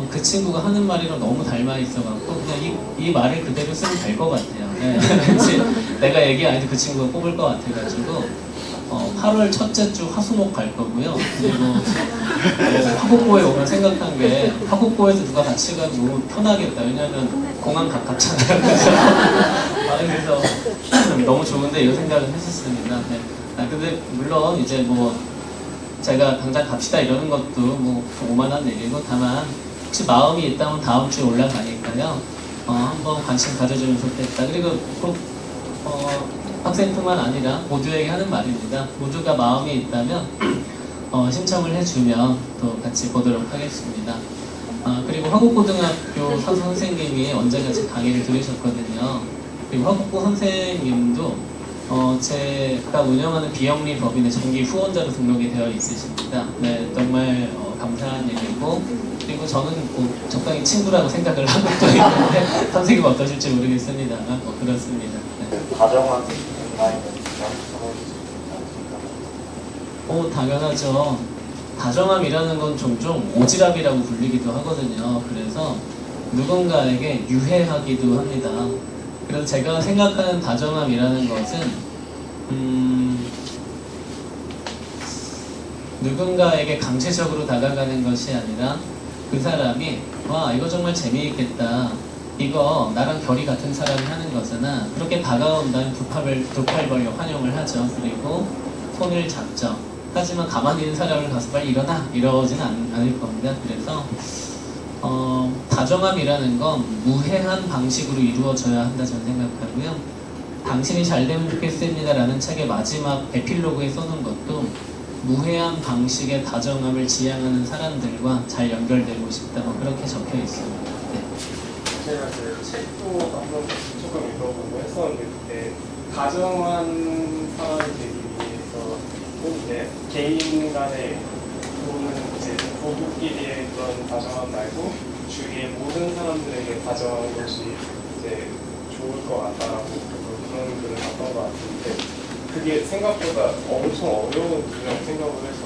그 친구가 하는 말이랑 너무 닮아 있어갖고 그냥 이 말을 그대로 쓰면 될 것 같아요. 네. 왠지 내가 얘기 안 해도 그 친구가 뽑을 것 같아가지고 8월 첫째 주 화수목 갈 거고요. 그리고 화곡고에 오면 생각한 게 화곡고에서 누가 같이 가면 너무 편하겠다. 왜냐면 공항 가깝잖아요. 그래서 너무 좋은데 이런 생각을 했었습니다. 네. 근데 물론 이제 뭐 제가 당장 갑시다 이러는 것도 뭐 오만한 얘기고 다만 혹시 마음이 있다면 다음 주에 올라가니까요. 한번 관심 가져주면 좋겠다. 그리고 꼭 학생뿐만 아니라 모두에게 하는 말입니다. 모두가 마음이 있다면 신청을 해주면 또 같이 보도록 하겠습니다. 그리고 화곡고등학교 선생님이 언젠가 제 강의를 들으셨거든요. 그리고 화곡고 선생님도 제가 운영하는 비영리 법인의 정기 후원자로 등록이 되어 있으십니다. 네, 정말 감사한 일이고, 그리고 저는 적당히 친구라고 생각을 하고 또 있는데 선생님 어떠실지 모르겠습니다만 그렇습니다. 네. 다정한 마인드 당연하죠. 다정함이라는 건 종종 오지랖이라고 불리기도 하거든요. 그래서 누군가에게 유해하기도 합니다. 그래서 제가 생각하는 다정함이라는 것은 누군가에게 강제적으로 다가가는 것이 아니라 그 사람이 와 이거 정말 재미있겠다, 이거 나랑 결이 같은 사람이 하는 거잖아, 그렇게 다가온다면 두 팔 벌려 환영을 하죠. 그리고 손을 잡죠. 하지만 가만히 있는 사람을 가서 빨리 일어나 이러진 않을 겁니다. 그래서 다정함이라는 건 무해한 방식으로 이루어져야 한다 저는 생각하고요. 당신이 잘 되면 좋겠습니다 라는 책의 마지막 에필로그에 써놓은 것도 무해한 방식의 다정함을 지향하는 사람들과 잘 연결되고 싶다, 그렇게 적혀 있습니다. 네. 제가 그 책도 한번 조금 읽어보고 했었는데, 그때 다정한 사람이 되기 위해서 꼭 이제 개인 간의 또는 이제 부부끼리의 그런 다정함 말고 주위의 모든 사람들에게 다정한 것이 이제 좋을 것 같다라고 그런 글을 봤던 것 같은데, 그게 생각보다 엄청 어려운 일이라고 생각을 해서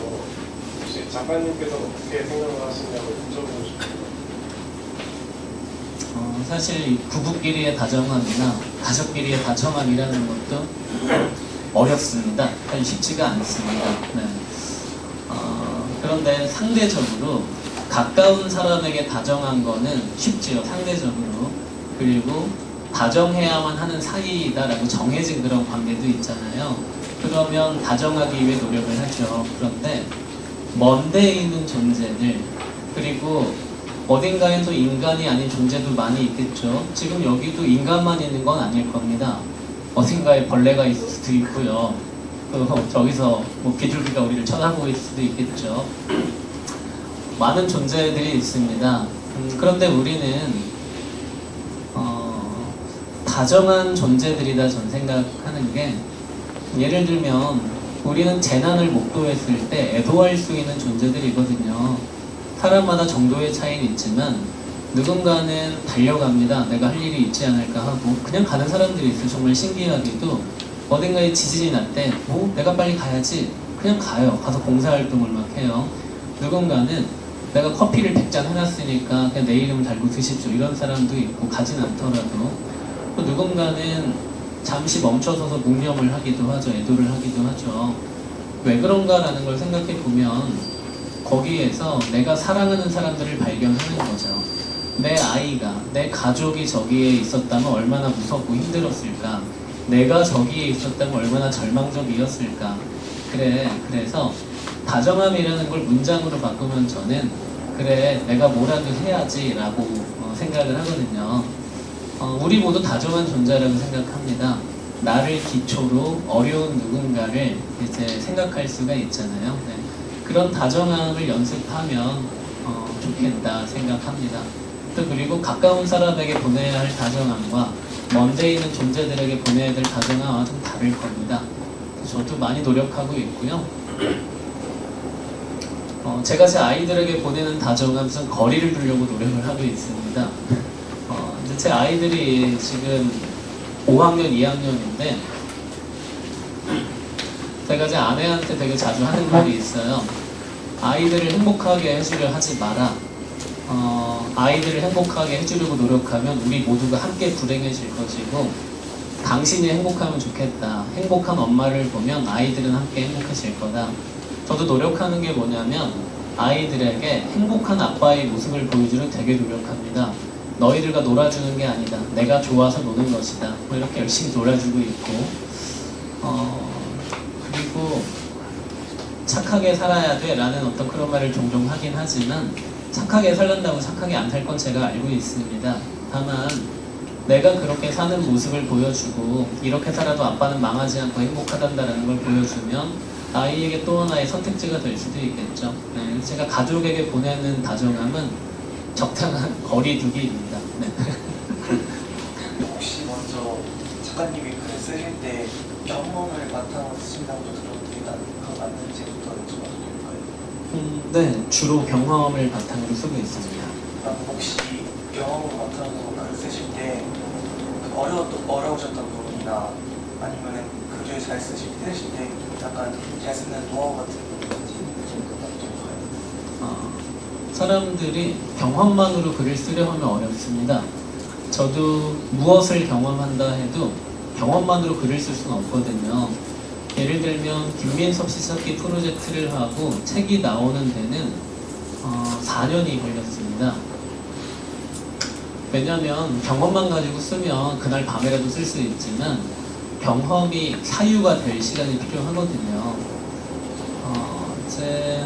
혹시 작가님께서 어떻게 생각을 하시냐고 여쭤보고 싶어요. 사실 부부끼리의 다정함이나 가족끼리의 다정함이라는 것도 어렵습니다. 사실 쉽지가 않습니다. 네. 그런데 상대적으로 가까운 사람에게 다정한 거는 쉽지요. 상대적으로. 그리고 다정해야만 하는 사이다라고 정해진 그런 관계도 있잖아요. 그러면 다정하기 위해 노력을 하죠. 그런데 먼데 있는 존재들, 그리고 어딘가에 또 인간이 아닌 존재도 많이 있겠죠. 지금 여기도 인간만 있는 건 아닐 겁니다. 어딘가에 벌레가 있을 수도 있고요. 또 저기서 비둘기가 우리를 쳐다보고 있을 수도 있겠죠. 많은 존재들이 있습니다. 그런데 우리는 다정한 존재들이다 전 생각하는 게, 예를 들면 우리는 재난을 목도했을 때 애도할 수 있는 존재들이거든요. 사람마다 정도의 차이는 있지만 누군가는 달려갑니다. 내가 할 일이 있지 않을까 하고 그냥 가는 사람들이 있어요. 정말 신기하게도 어딘가에 지진이 났대. 내가 빨리 가야지. 그냥 가요. 가서 봉사활동을 막 해요. 누군가는 내가 커피를 100잔 해놨으니까 그냥 내 이름을 달고 드십시오. 이런 사람도 있고, 가진 않더라도. 또 누군가는 잠시 멈춰서서 묵념을 하기도 하죠. 애도를 하기도 하죠. 왜 그런가라는 걸 생각해 보면 거기에서 내가 사랑하는 사람들을 발견하는 거죠. 내 아이가, 내 가족이 저기에 있었다면 얼마나 무섭고 힘들었을까. 내가 저기에 있었다면 얼마나 절망적이었을까. 그래서 다정함이라는 걸 문장으로 바꾸면 저는 그래 내가 뭐라도 해야지 라고 생각을 하거든요. 우리 모두 다정한 존재라고 생각합니다. 나를 기초로 어려운 누군가를 이제 생각할 수가 있잖아요. 네. 그런 다정함을 연습하면 좋겠다 생각합니다. 또 그리고 가까운 사람에게 보내야 할 다정함과 먼데 있는 존재들에게 보내야 될 다정함은 좀 다를 겁니다. 저도 많이 노력하고 있고요. 제가 제 아이들에게 보내는 다정함은 거리를 두려고 노력을 하고 있습니다. 이제 제 아이들이 지금 5학년, 2학년인데 제가 제 아내한테 되게 자주 하는 말이 있어요. 아이들을 행복하게 해주려 하지 마라. 아이들을 행복하게 해주려고 노력하면 우리 모두가 함께 불행해질 것이고, 당신이 행복하면 좋겠다. 행복한 엄마를 보면 아이들은 함께 행복해질 거다. 저도 노력하는 게 뭐냐면 아이들에게 행복한 아빠의 모습을 보여주려 되게 노력합니다. 너희들과 놀아주는 게 아니다. 내가 좋아서 노는 것이다. 이렇게 열심히 놀아주고 있고, 그리고 착하게 살아야 돼 라는 어떤 그런 말을 종종 하긴 하지만 착하게 살란다고 착하게 안 살 건 제가 알고 있습니다. 다만 내가 그렇게 사는 모습을 보여주고 이렇게 살아도 아빠는 망하지 않고 행복하단다라는 걸 보여주면 아이에게 또 하나의 선택지가 될 수도 있겠죠. 네, 제가 가족에게 보내는 다정함은 적당한 거리두기입니다. 네. 혹시 먼저 작가님이 글을 쓰실 때 경험을 바탕으로 쓰신다고 들었는데 일단 그거 맞는지부터 여쭤봐도 될까요? 네, 주로 경험을 바탕으로 쓰고 있습니다. 그럼 혹시 경험을 바탕으로 글을 쓰실 때 어려우셨던 부분이나 아니면은 글을 잘 쓰실 때 약간 잘 쓰는 노하우 같은 부분인지 좀 부탁드릴까요? 사람들이 경험만으로 글을 쓰려 하면 어렵습니다. 저도 무엇을 경험한다 해도 경험만으로 글을 쓸 수는 없거든요. 예를 들면 김민섭 시사기 프로젝트를 하고 책이 나오는 데는 4년이 걸렸습니다. 왜냐하면 경험만 가지고 쓰면 그날 밤에라도 쓸 수 있지만 경험이 사유가 될 시간이 필요하거든요. 이제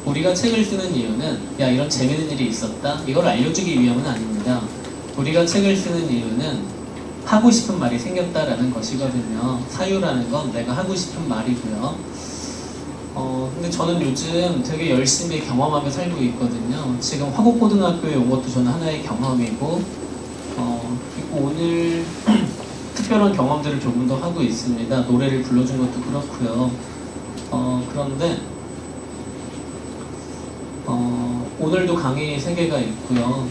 우리가 책을 쓰는 이유는 야 이런 재밌는 일이 있었다 이걸 알려주기 위함은 아닙니다. 우리가 책을 쓰는 이유는 하고 싶은 말이 생겼다라는 것이거든요. 사유라는 건 내가 하고 싶은 말이고요. 근데 저는 요즘 되게 열심히 경험하며 살고 있거든요. 지금 화곡고등학교에 온 것도 저는 하나의 경험이고, 그리고 오늘 특별한 경험들을 조금 더 하고 있습니다. 노래를 불러준 것도 그렇고요. 그런데 오늘도 강의 3개가 있고요.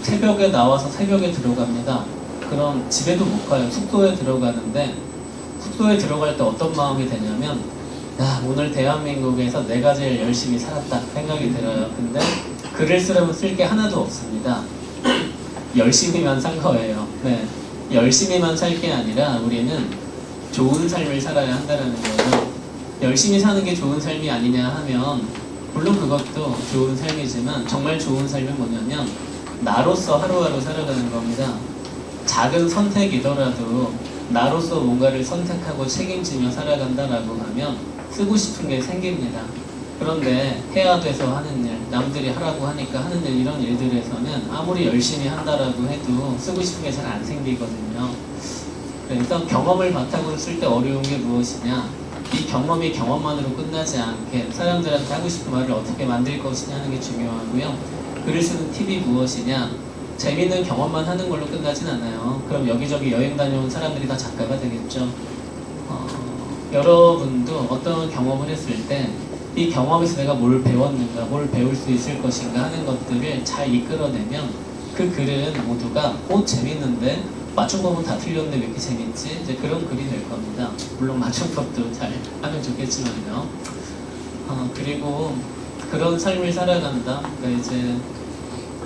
새벽에 나와서 새벽에 들어갑니다. 그럼 집에도 못 가요. 숙소에 들어가는데 숙소에 들어갈 때 어떤 마음이 되냐면 야 오늘 대한민국에서 내가 제일 열심히 살았다 생각이 들어요. 근데 글을 쓰려면 쓸 게 하나도 없습니다. 열심히만 산 거예요. 네, 열심히만 살 게 아니라 우리는 좋은 삶을 살아야 한다는 거예요. 열심히 사는 게 좋은 삶이 아니냐 하면 물론 그것도 좋은 삶이지만 정말 좋은 삶은 뭐냐면 나로서 하루하루 살아가는 겁니다. 작은 선택이더라도 나로서 뭔가를 선택하고 책임지며 살아간다라고 하면 쓰고 싶은 게 생깁니다. 그런데 해야 돼서 하는 일, 남들이 하라고 하니까 하는 일, 이런 일들에서는 아무리 열심히 한다라고 해도 쓰고 싶은 게 잘 안 생기거든요. 그래서 경험을 바탕으로 쓸 때 어려운 게 무엇이냐, 이 경험이 경험만으로 끝나지 않게 사람들한테 하고 싶은 말을 어떻게 만들 것이냐 하는 게 중요하고요. 글을 쓰는 팁이 무엇이냐, 재밌는 경험만 하는 걸로 끝나진 않아요. 그럼 여기저기 여행 다녀온 사람들이 다 작가가 되겠죠. 여러분도 어떤 경험을 했을 때 이 경험에서 내가 뭘 배웠는가, 뭘 배울 수 있을 것인가 하는 것들을 잘 이끌어내면 그 글은 모두가 재밌는데 맞춤법은 다 틀렸는데 왜 이렇게 재밌지? 이제 그런 글이 될 겁니다. 물론 맞춤법도 잘 하면 좋겠지만요. 그리고 그런 삶을 살아간다. 그러니까 이제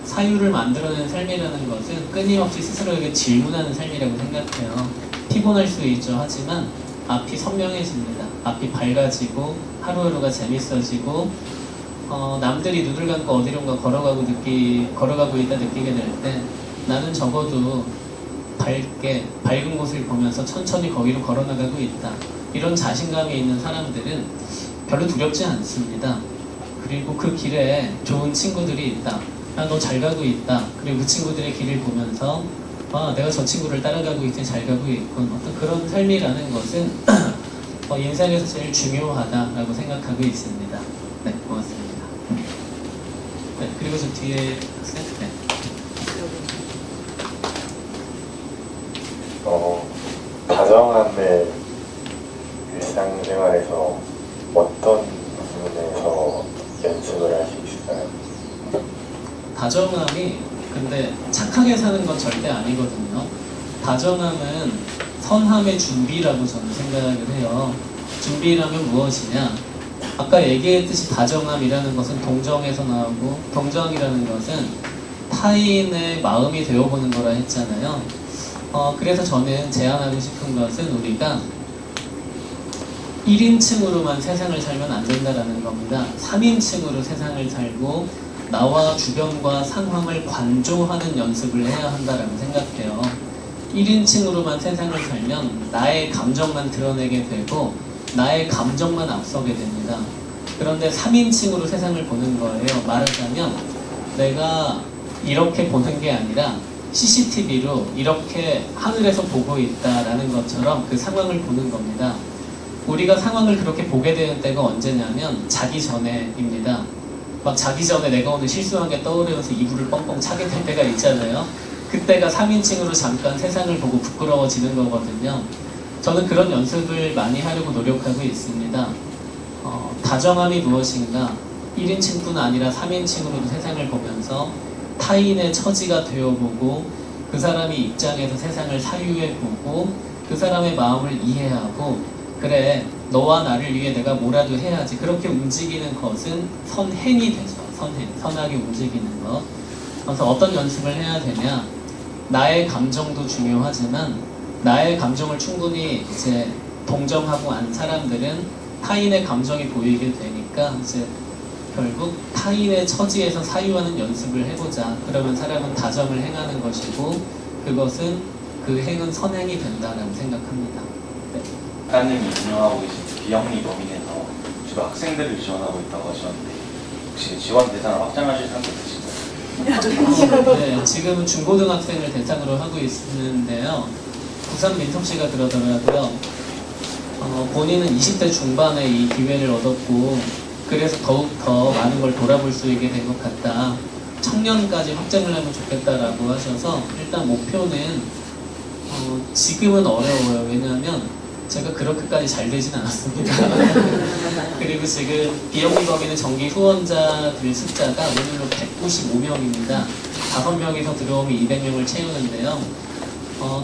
사유를 만들어내는 삶이라는 것은 끊임없이 스스로에게 질문하는 삶이라고 생각해요. 피곤할 수 있죠. 하지만 앞이 선명해집니다. 앞이 밝아지고 하루하루가 재밌어지고 남들이 눈을 감고 어디론가 걸어가고 있다 느끼게 될 때 나는 적어도 밝은 곳을 보면서 천천히 거기로 걸어나가고 있다. 이런 자신감이 있는 사람들은 별로 두렵지 않습니다. 그리고 그 길에 좋은 친구들이 있다. 너 잘 가고 있다. 그리고 그 친구들의 길을 보면서 내가 저 친구를 따라가고 있지, 잘 가고 있군. 어떤 그런 삶이라는 것은 인생에서 제일 중요하다라고 생각하고 있습니다. 네, 고맙습니다. 네, 그리고 저 뒤에 세트. 다정함을 일상생활에서 어떤 부분에서 연습을 할 수 있을까요? 다정함이 근데 착하게 사는 건 절대 아니거든요. 다정함은 선함의 준비라고 저는 생각을 해요. 준비라면 무엇이냐? 아까 얘기했듯이 다정함이라는 것은 동정에서 나오고 동정이라는 것은 타인의 마음이 되어보는 거라 했잖아요. 그래서 저는 제안하고 싶은 것은 우리가 1인칭으로만 세상을 살면 안 된다라는 겁니다. 3인칭으로 세상을 살고 나와 주변과 상황을 관조하는 연습을 해야 한다라고 생각해요. 1인칭으로만 세상을 살면 나의 감정만 드러내게 되고 나의 감정만 앞서게 됩니다. 그런데 3인칭으로 세상을 보는 거예요. 말하자면 내가 이렇게 보는 게 아니라 CCTV로 이렇게 하늘에서 보고 있다라는 것처럼 그 상황을 보는 겁니다. 우리가 상황을 그렇게 보게 되는 때가 언제냐면 자기 전에입니다. 막 자기 전에 내가 오늘 실수한 게 떠오르면서 이불을 뻥뻥 차게 될 때가 있잖아요. 그때가 3인칭으로 잠깐 세상을 보고 부끄러워지는 거거든요. 저는 그런 연습을 많이 하려고 노력하고 있습니다. 다정함이 무엇인가? 1인칭뿐 아니라 3인칭으로도 세상을 보면서 타인의 처지가 되어보고 그 사람의 입장에서 세상을 사유해보고 그 사람의 마음을 이해하고 그래 너와 나를 위해 내가 뭐라도 해야지 그렇게 움직이는 것은 선행이 되죠. 선하게 움직이는 것. 그래서 어떤 연습을 해야 되냐? 나의 감정도 중요하지만 나의 감정을 충분히 이제 동정하고 안 사람들은 타인의 감정이 보이게 되니까 이제 결국 타인의 처지에서 사유하는 연습을 해보자. 그러면 사람은 다정을 행하는 것이고 그것은 그 행은 선행이 된다라고 생각합니다. 네. 작가님이 운영하고 계신 비영리 법인에서 주로 학생들을 지원하고 있다고 하셨는데 혹시 지원 대상을 확장하실 생각 있으신가요? 네, 지금은 중고등학생을 대상으로 하고 있는데요. 부산 민섭씨가 그러더라고요. 본인은 20대 중반에 이 기회를 얻었고 그래서 더욱 더 많은 걸 돌아볼 수 있게 된 것 같다. 청년까지 확장을 하면 좋겠다라고 하셔서 일단 목표는 지금은 어려워요. 왜냐하면 제가 그렇게까지 잘 되진 않았습니다. 그리고 지금 비영리 법인의 정기 후원자들 숫자가 오늘로 195명입니다. 5명에서 들어오면 200명을 채우는데요.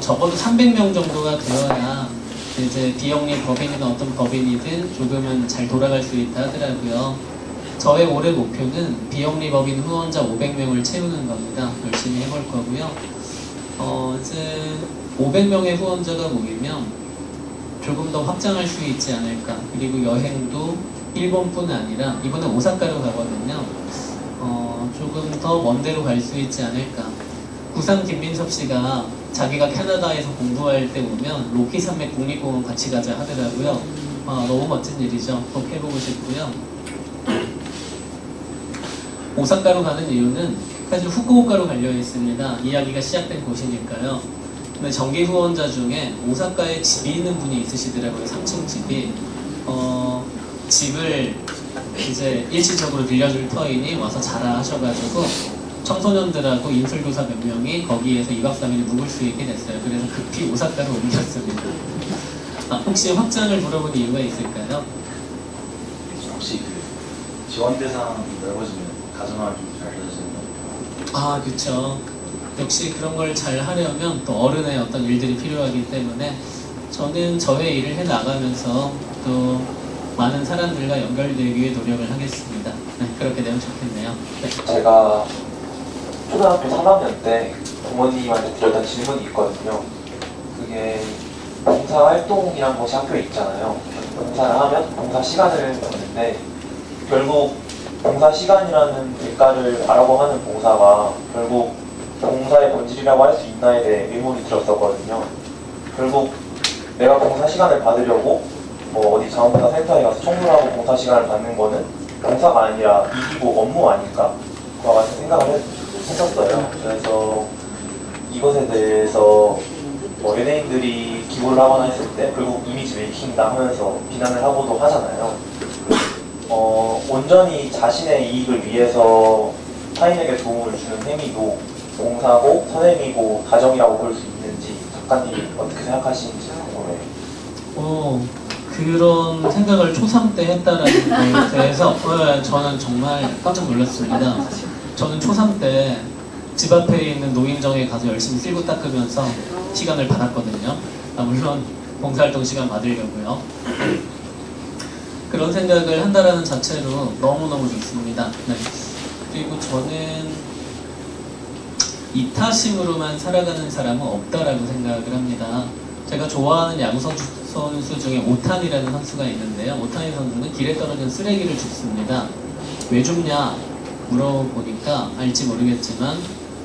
적어도 300명 정도가 되어야 이제 비영리 법인이나 어떤 법인이든 조금은 잘 돌아갈 수 있다 하더라고요. 저의 올해 목표는 비영리 법인 후원자 500명을 채우는 겁니다. 열심히 해볼 거고요. 이제 500명의 후원자가 모이면 조금 더 확장할 수 있지 않을까. 그리고 여행도 일본뿐 아니라 이번에 오사카로 가거든요. 조금 더 먼 데로 갈 수 있지 않을까. 구상 김민섭 씨가 자기가 캐나다에서 공부할 때 오면 로키 산맥 국립공원 같이 가자 하더라고요. 너무 멋진 일이죠. 꼭 해보고 싶고요. 오사카로 가는 이유는 사실 후쿠오카로 갈려 있습니다. 이야기가 시작된 곳이니까요. 근데 정기 후원자 중에 오사카에 집이 있는 분이 있으시더라고요. 3층 집이. 집을 이제 일시적으로 빌려줄 터이니 와서 자라 하셔가지고 청소년들하고 인술교사 몇 명이 거기에서 2박 3일을 묵을 수 있게 됐어요. 그래서 급히 오사카로 옮겼습니다. 혹시 확장을 물어본 이유가 있을까요? 혹시 그 지원 대상 넓어지면 가정을 좀 잘 되시는 그쵸. 역시 그런 걸 잘 하려면 또 어른의 어떤 일들이 필요하기 때문에 저는 저의 일을 해 나가면서 또 많은 사람들과 연결되기 위해 노력을 하겠습니다. 네, 그렇게 되면 좋겠네요. 네. 제가 초등학교 3학년 때 부모님한테 드렸던 질문이 있거든요. 그게 봉사활동이란 것이 학교에 있잖아요. 봉사를 하면 봉사 시간을 걷는데 결국 봉사 시간이라는 대가를 바라고 하는 봉사가 결국 봉사의 본질이라고 할 수 있나에 대해 의문이 들었었거든요. 결국 내가 봉사 시간을 받으려고 어디 자원봉사 센터에 가서 청소를 하고 봉사 시간을 받는 거는 봉사가 아니라 일이고 업무 아닐까? 그와 같은 생각을 했었어요. 그래서 이것에 대해서 연예인들이 기고를 하거나 했을 때 결국 이미지 메이킹이다 하면서 비난을 하고도 하잖아요. 온전히 자신의 이익을 위해서 타인에게 도움을 주는 행위도 봉사고 선행이고 다정이라고 볼 수 있는지 작가님이 어떻게 생각하시는지 궁금해요. 그런 생각을 초3 때 했다라는 거에 대해서 저는 정말 깜짝 놀랐습니다. 저는 초3 때 집 앞에 있는 노인정에 가서 열심히 쓸고 닦으면서 시간을 받았거든요. 물론 봉사활동 시간 받으려고요. 그런 생각을 한다라는 자체로 너무너무 좋습니다. 네. 그리고 저는 이타심으로만 살아가는 사람은 없다라고 생각을 합니다. 제가 좋아하는 야구 선수 중에 오타니라는 선수가 있는데요. 오타니 선수는 길에 떨어진 쓰레기를 줍습니다. 왜 줍냐 물어보니까 알지 모르겠지만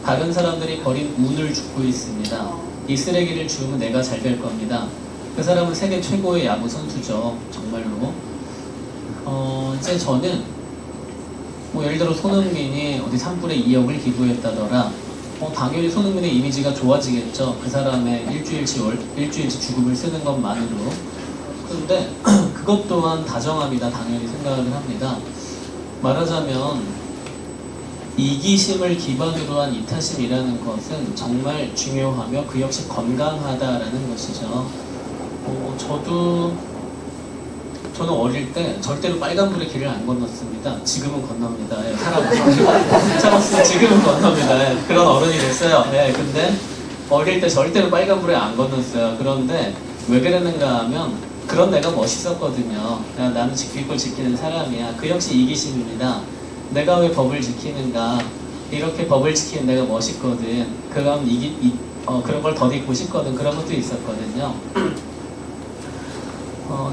다른 사람들이 버린 운을 줍고 있습니다. 이 쓰레기를 주우면 내가 잘 될 겁니다. 그 사람은 세계 최고의 야구 선수죠. 정말로. 이제 저는 예를 들어 손흥민이 어디 산불에 2억을 기부했다더라. 당연히 손흥민의 이미지가 좋아지겠죠. 그 사람의 일주일치 죽음을 쓰는 것만으로. 그런데 그것 또한 다정함이다 당연히 생각을 합니다. 말하자면 이기심을 기반으로 한 이타심이라는 것은 정말 중요하며 그 역시 건강하다라는 것이죠. 저는 어릴 때 절대로 빨간불의 길을 안 건넜습니다. 지금은 건넙니다. 예, 살았으면 지금은 건넙니다. 예, 그런 어른이 됐어요. 예, 근데 어릴 때 절대로 빨간불에 안 건넜어요. 그런데 왜 그랬는가 하면 그런 내가 멋있었거든요. 나는 지킬 걸 지키는 사람이야. 그 역시 이기심입니다. 내가 왜 법을 지키는가? 이렇게 법을 지키는 내가 멋있거든. 그런 그런 걸 덧입고 싶거든. 그런 것도 있었거든요.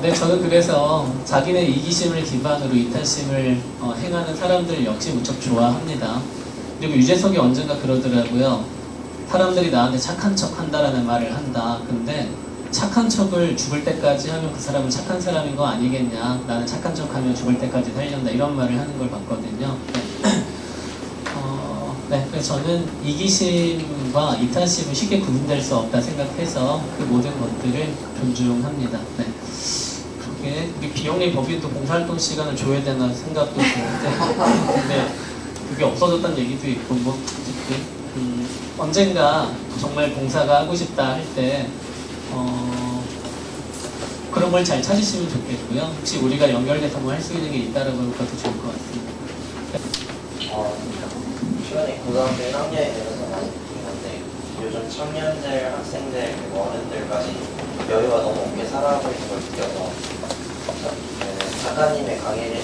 네, 저는 그래서 자기네 이기심을 기반으로 이타심을 행하는 사람들 역시 무척 좋아합니다. 그리고 유재석이 언젠가 그러더라고요. 사람들이 나한테 착한 척 한다라는 말을 한다. 근데 착한 척을 죽을 때까지 하면 그 사람은 착한 사람인 거 아니겠냐. 나는 착한 척 하면 죽을 때까지 살린다. 이런 말을 하는 걸 봤거든요. 네, 그래서 저는 이기심과 이타심은 쉽게 구분될 수 없다 생각해서 그 모든 것들을 존중합니다. 네. 그게 우리 비영리 법인도 봉사활동 시간을 줘야 되나 생각도 드는데 근데 그게 없어졌다는 얘기도 있고 뭐 어쨌든 언젠가 정말 봉사가 하고 싶다 할 때 그런 걸 잘 찾으시면 좋겠고요. 혹시 우리가 연결돼서 뭐 할 수 있는 게 있다라고 하면 그것도 좋을 것 같습니다. 최근에 고등학교 1학년이 되면서 많이 느낀 건데 요즘 청년들, 학생들, 그리고 어른들까지 여유가 너무 없게 살아가고 있는 걸 느껴서 작가님의 강의를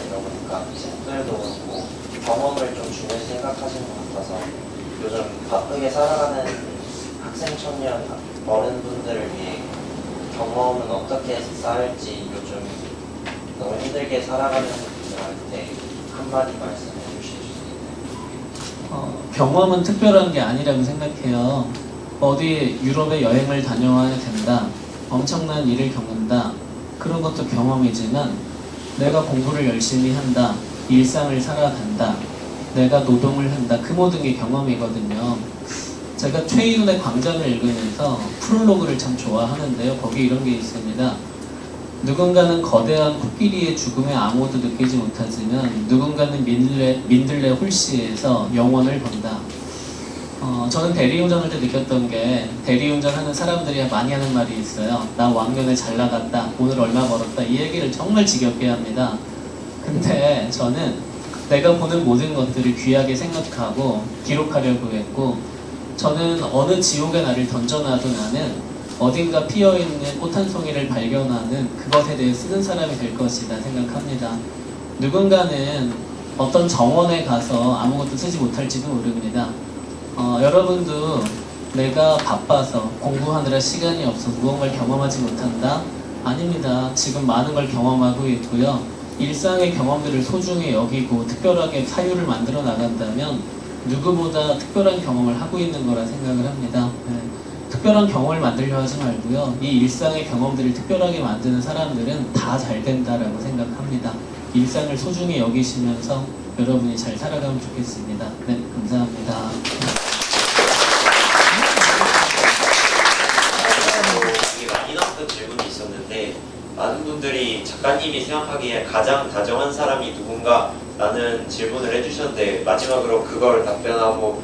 들어보니까 책들도 그렇고 경험을 좀 중요시 생각하시는 것 같아서 요즘 바쁘게 살아가는 학생, 청년, 어른분들을 위해 경험은 어떻게 쌓을지 요즘 너무 힘들게 살아가는 분들한테 한마디 말씀해 주실 수 있나요? 경험은 특별한 게 아니라고 생각해요. 어디 유럽에 여행을 다녀와야 된다. 엄청난 일을 겪는다. 그런 것도 경험이지만 내가 공부를 열심히 한다. 일상을 살아간다. 내가 노동을 한다. 그 모든 게 경험이거든요. 제가 최이훈의 광장을 읽으면서 프롤로그를 참 좋아하는데요. 거기 이런 게 있습니다. 누군가는 거대한 코끼리의 죽음에 아무것도 느끼지 못하지만 누군가는 민들레 홀씨에서 영원을 본다. 저는 대리운전할 때 느꼈던 게 대리운전하는 사람들이 많이 하는 말이 있어요. 나 왕년에 잘 나갔다. 오늘 얼마 벌었다. 이 얘기를 정말 지겹게 합니다. 근데 저는 내가 보는 모든 것들을 귀하게 생각하고 기록하려고 했고 저는 어느 지옥에 나를 던져놔도 나는 어딘가 피어있는 꽃 한 송이를 발견하는 그것에 대해 쓰는 사람이 될 것이다 생각합니다. 누군가는 어떤 정원에 가서 아무것도 쓰지 못할지도 모릅니다. 여러분도 내가 바빠서 공부하느라 시간이 없어 무언가를 경험하지 못한다? 아닙니다. 지금 많은 걸 경험하고 있고요. 일상의 경험들을 소중히 여기고 특별하게 사유를 만들어 나간다면 누구보다 특별한 경험을 하고 있는 거라 생각을 합니다. 네. 특별한 경험을 만들려 하지 말고요. 이 일상의 경험들을 특별하게 만드는 사람들은 다 잘 된다라고 생각합니다. 일상을 소중히 여기시면서 여러분이 잘 살아가면 좋겠습니다. 네, 감사합니다. 많이 나왔던 질문이 있었는데 많은 분들이 작가님이 생각하기에 가장 다정한 사람이 누군가 라는 질문을 해주셨는데 마지막으로 그걸 답변하고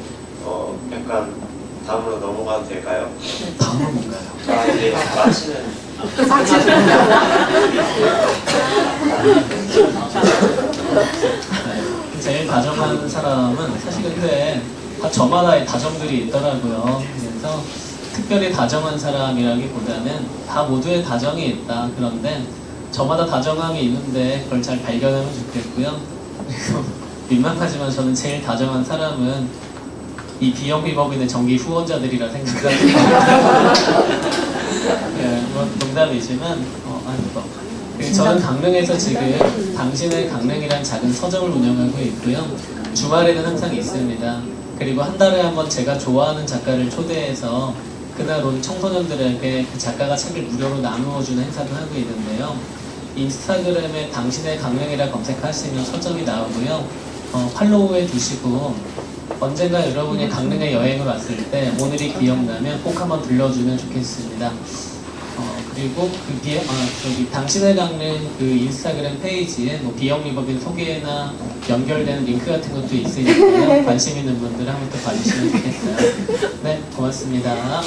약간 다음으로 넘어가도 될까요? 다음은 뭔가요? 자 이제 마치는 제일 다정한 사람은 사실 근데 다 저마다의 다정들이 있더라고요. 그래서 특별히 다정한 사람이라기보다는 다 모두의 다정이 있다. 그런데 저마다 다정함이 있는데 그걸 잘 발견하면 좋겠고요. 그리고 민망하지만 저는 제일 다정한 사람은 이 비영리법인의 정기 후원자들이라 생각합니다. 네, 뭐 농담이지만 저는 강릉에서 지금 당신의 강릉이란 작은 서점을 운영하고 있고요. 주말에는 항상 있습니다. 그리고 한 달에 한 번 제가 좋아하는 작가를 초대해서 그날 온 청소년들에게 그 작가가 책을 무료로 나누어주는 행사도 하고 있는데요. 인스타그램에 당신의 강릉이라 검색하시면 서점이 나오고요. 팔로우해 두시고 언젠가 여러분이 강릉에 여행을 왔을 때 오늘이 기억나면 꼭 한번 들러주면 좋겠습니다. 그리고 그 당신의 강릉 그 인스타그램 페이지에 뭐 비영리법인 소개나 연결되는 링크 같은 것도 있으니까요. 관심 있는 분들은 한번 또 봐주시면 좋겠어요. 네, 고맙습니다.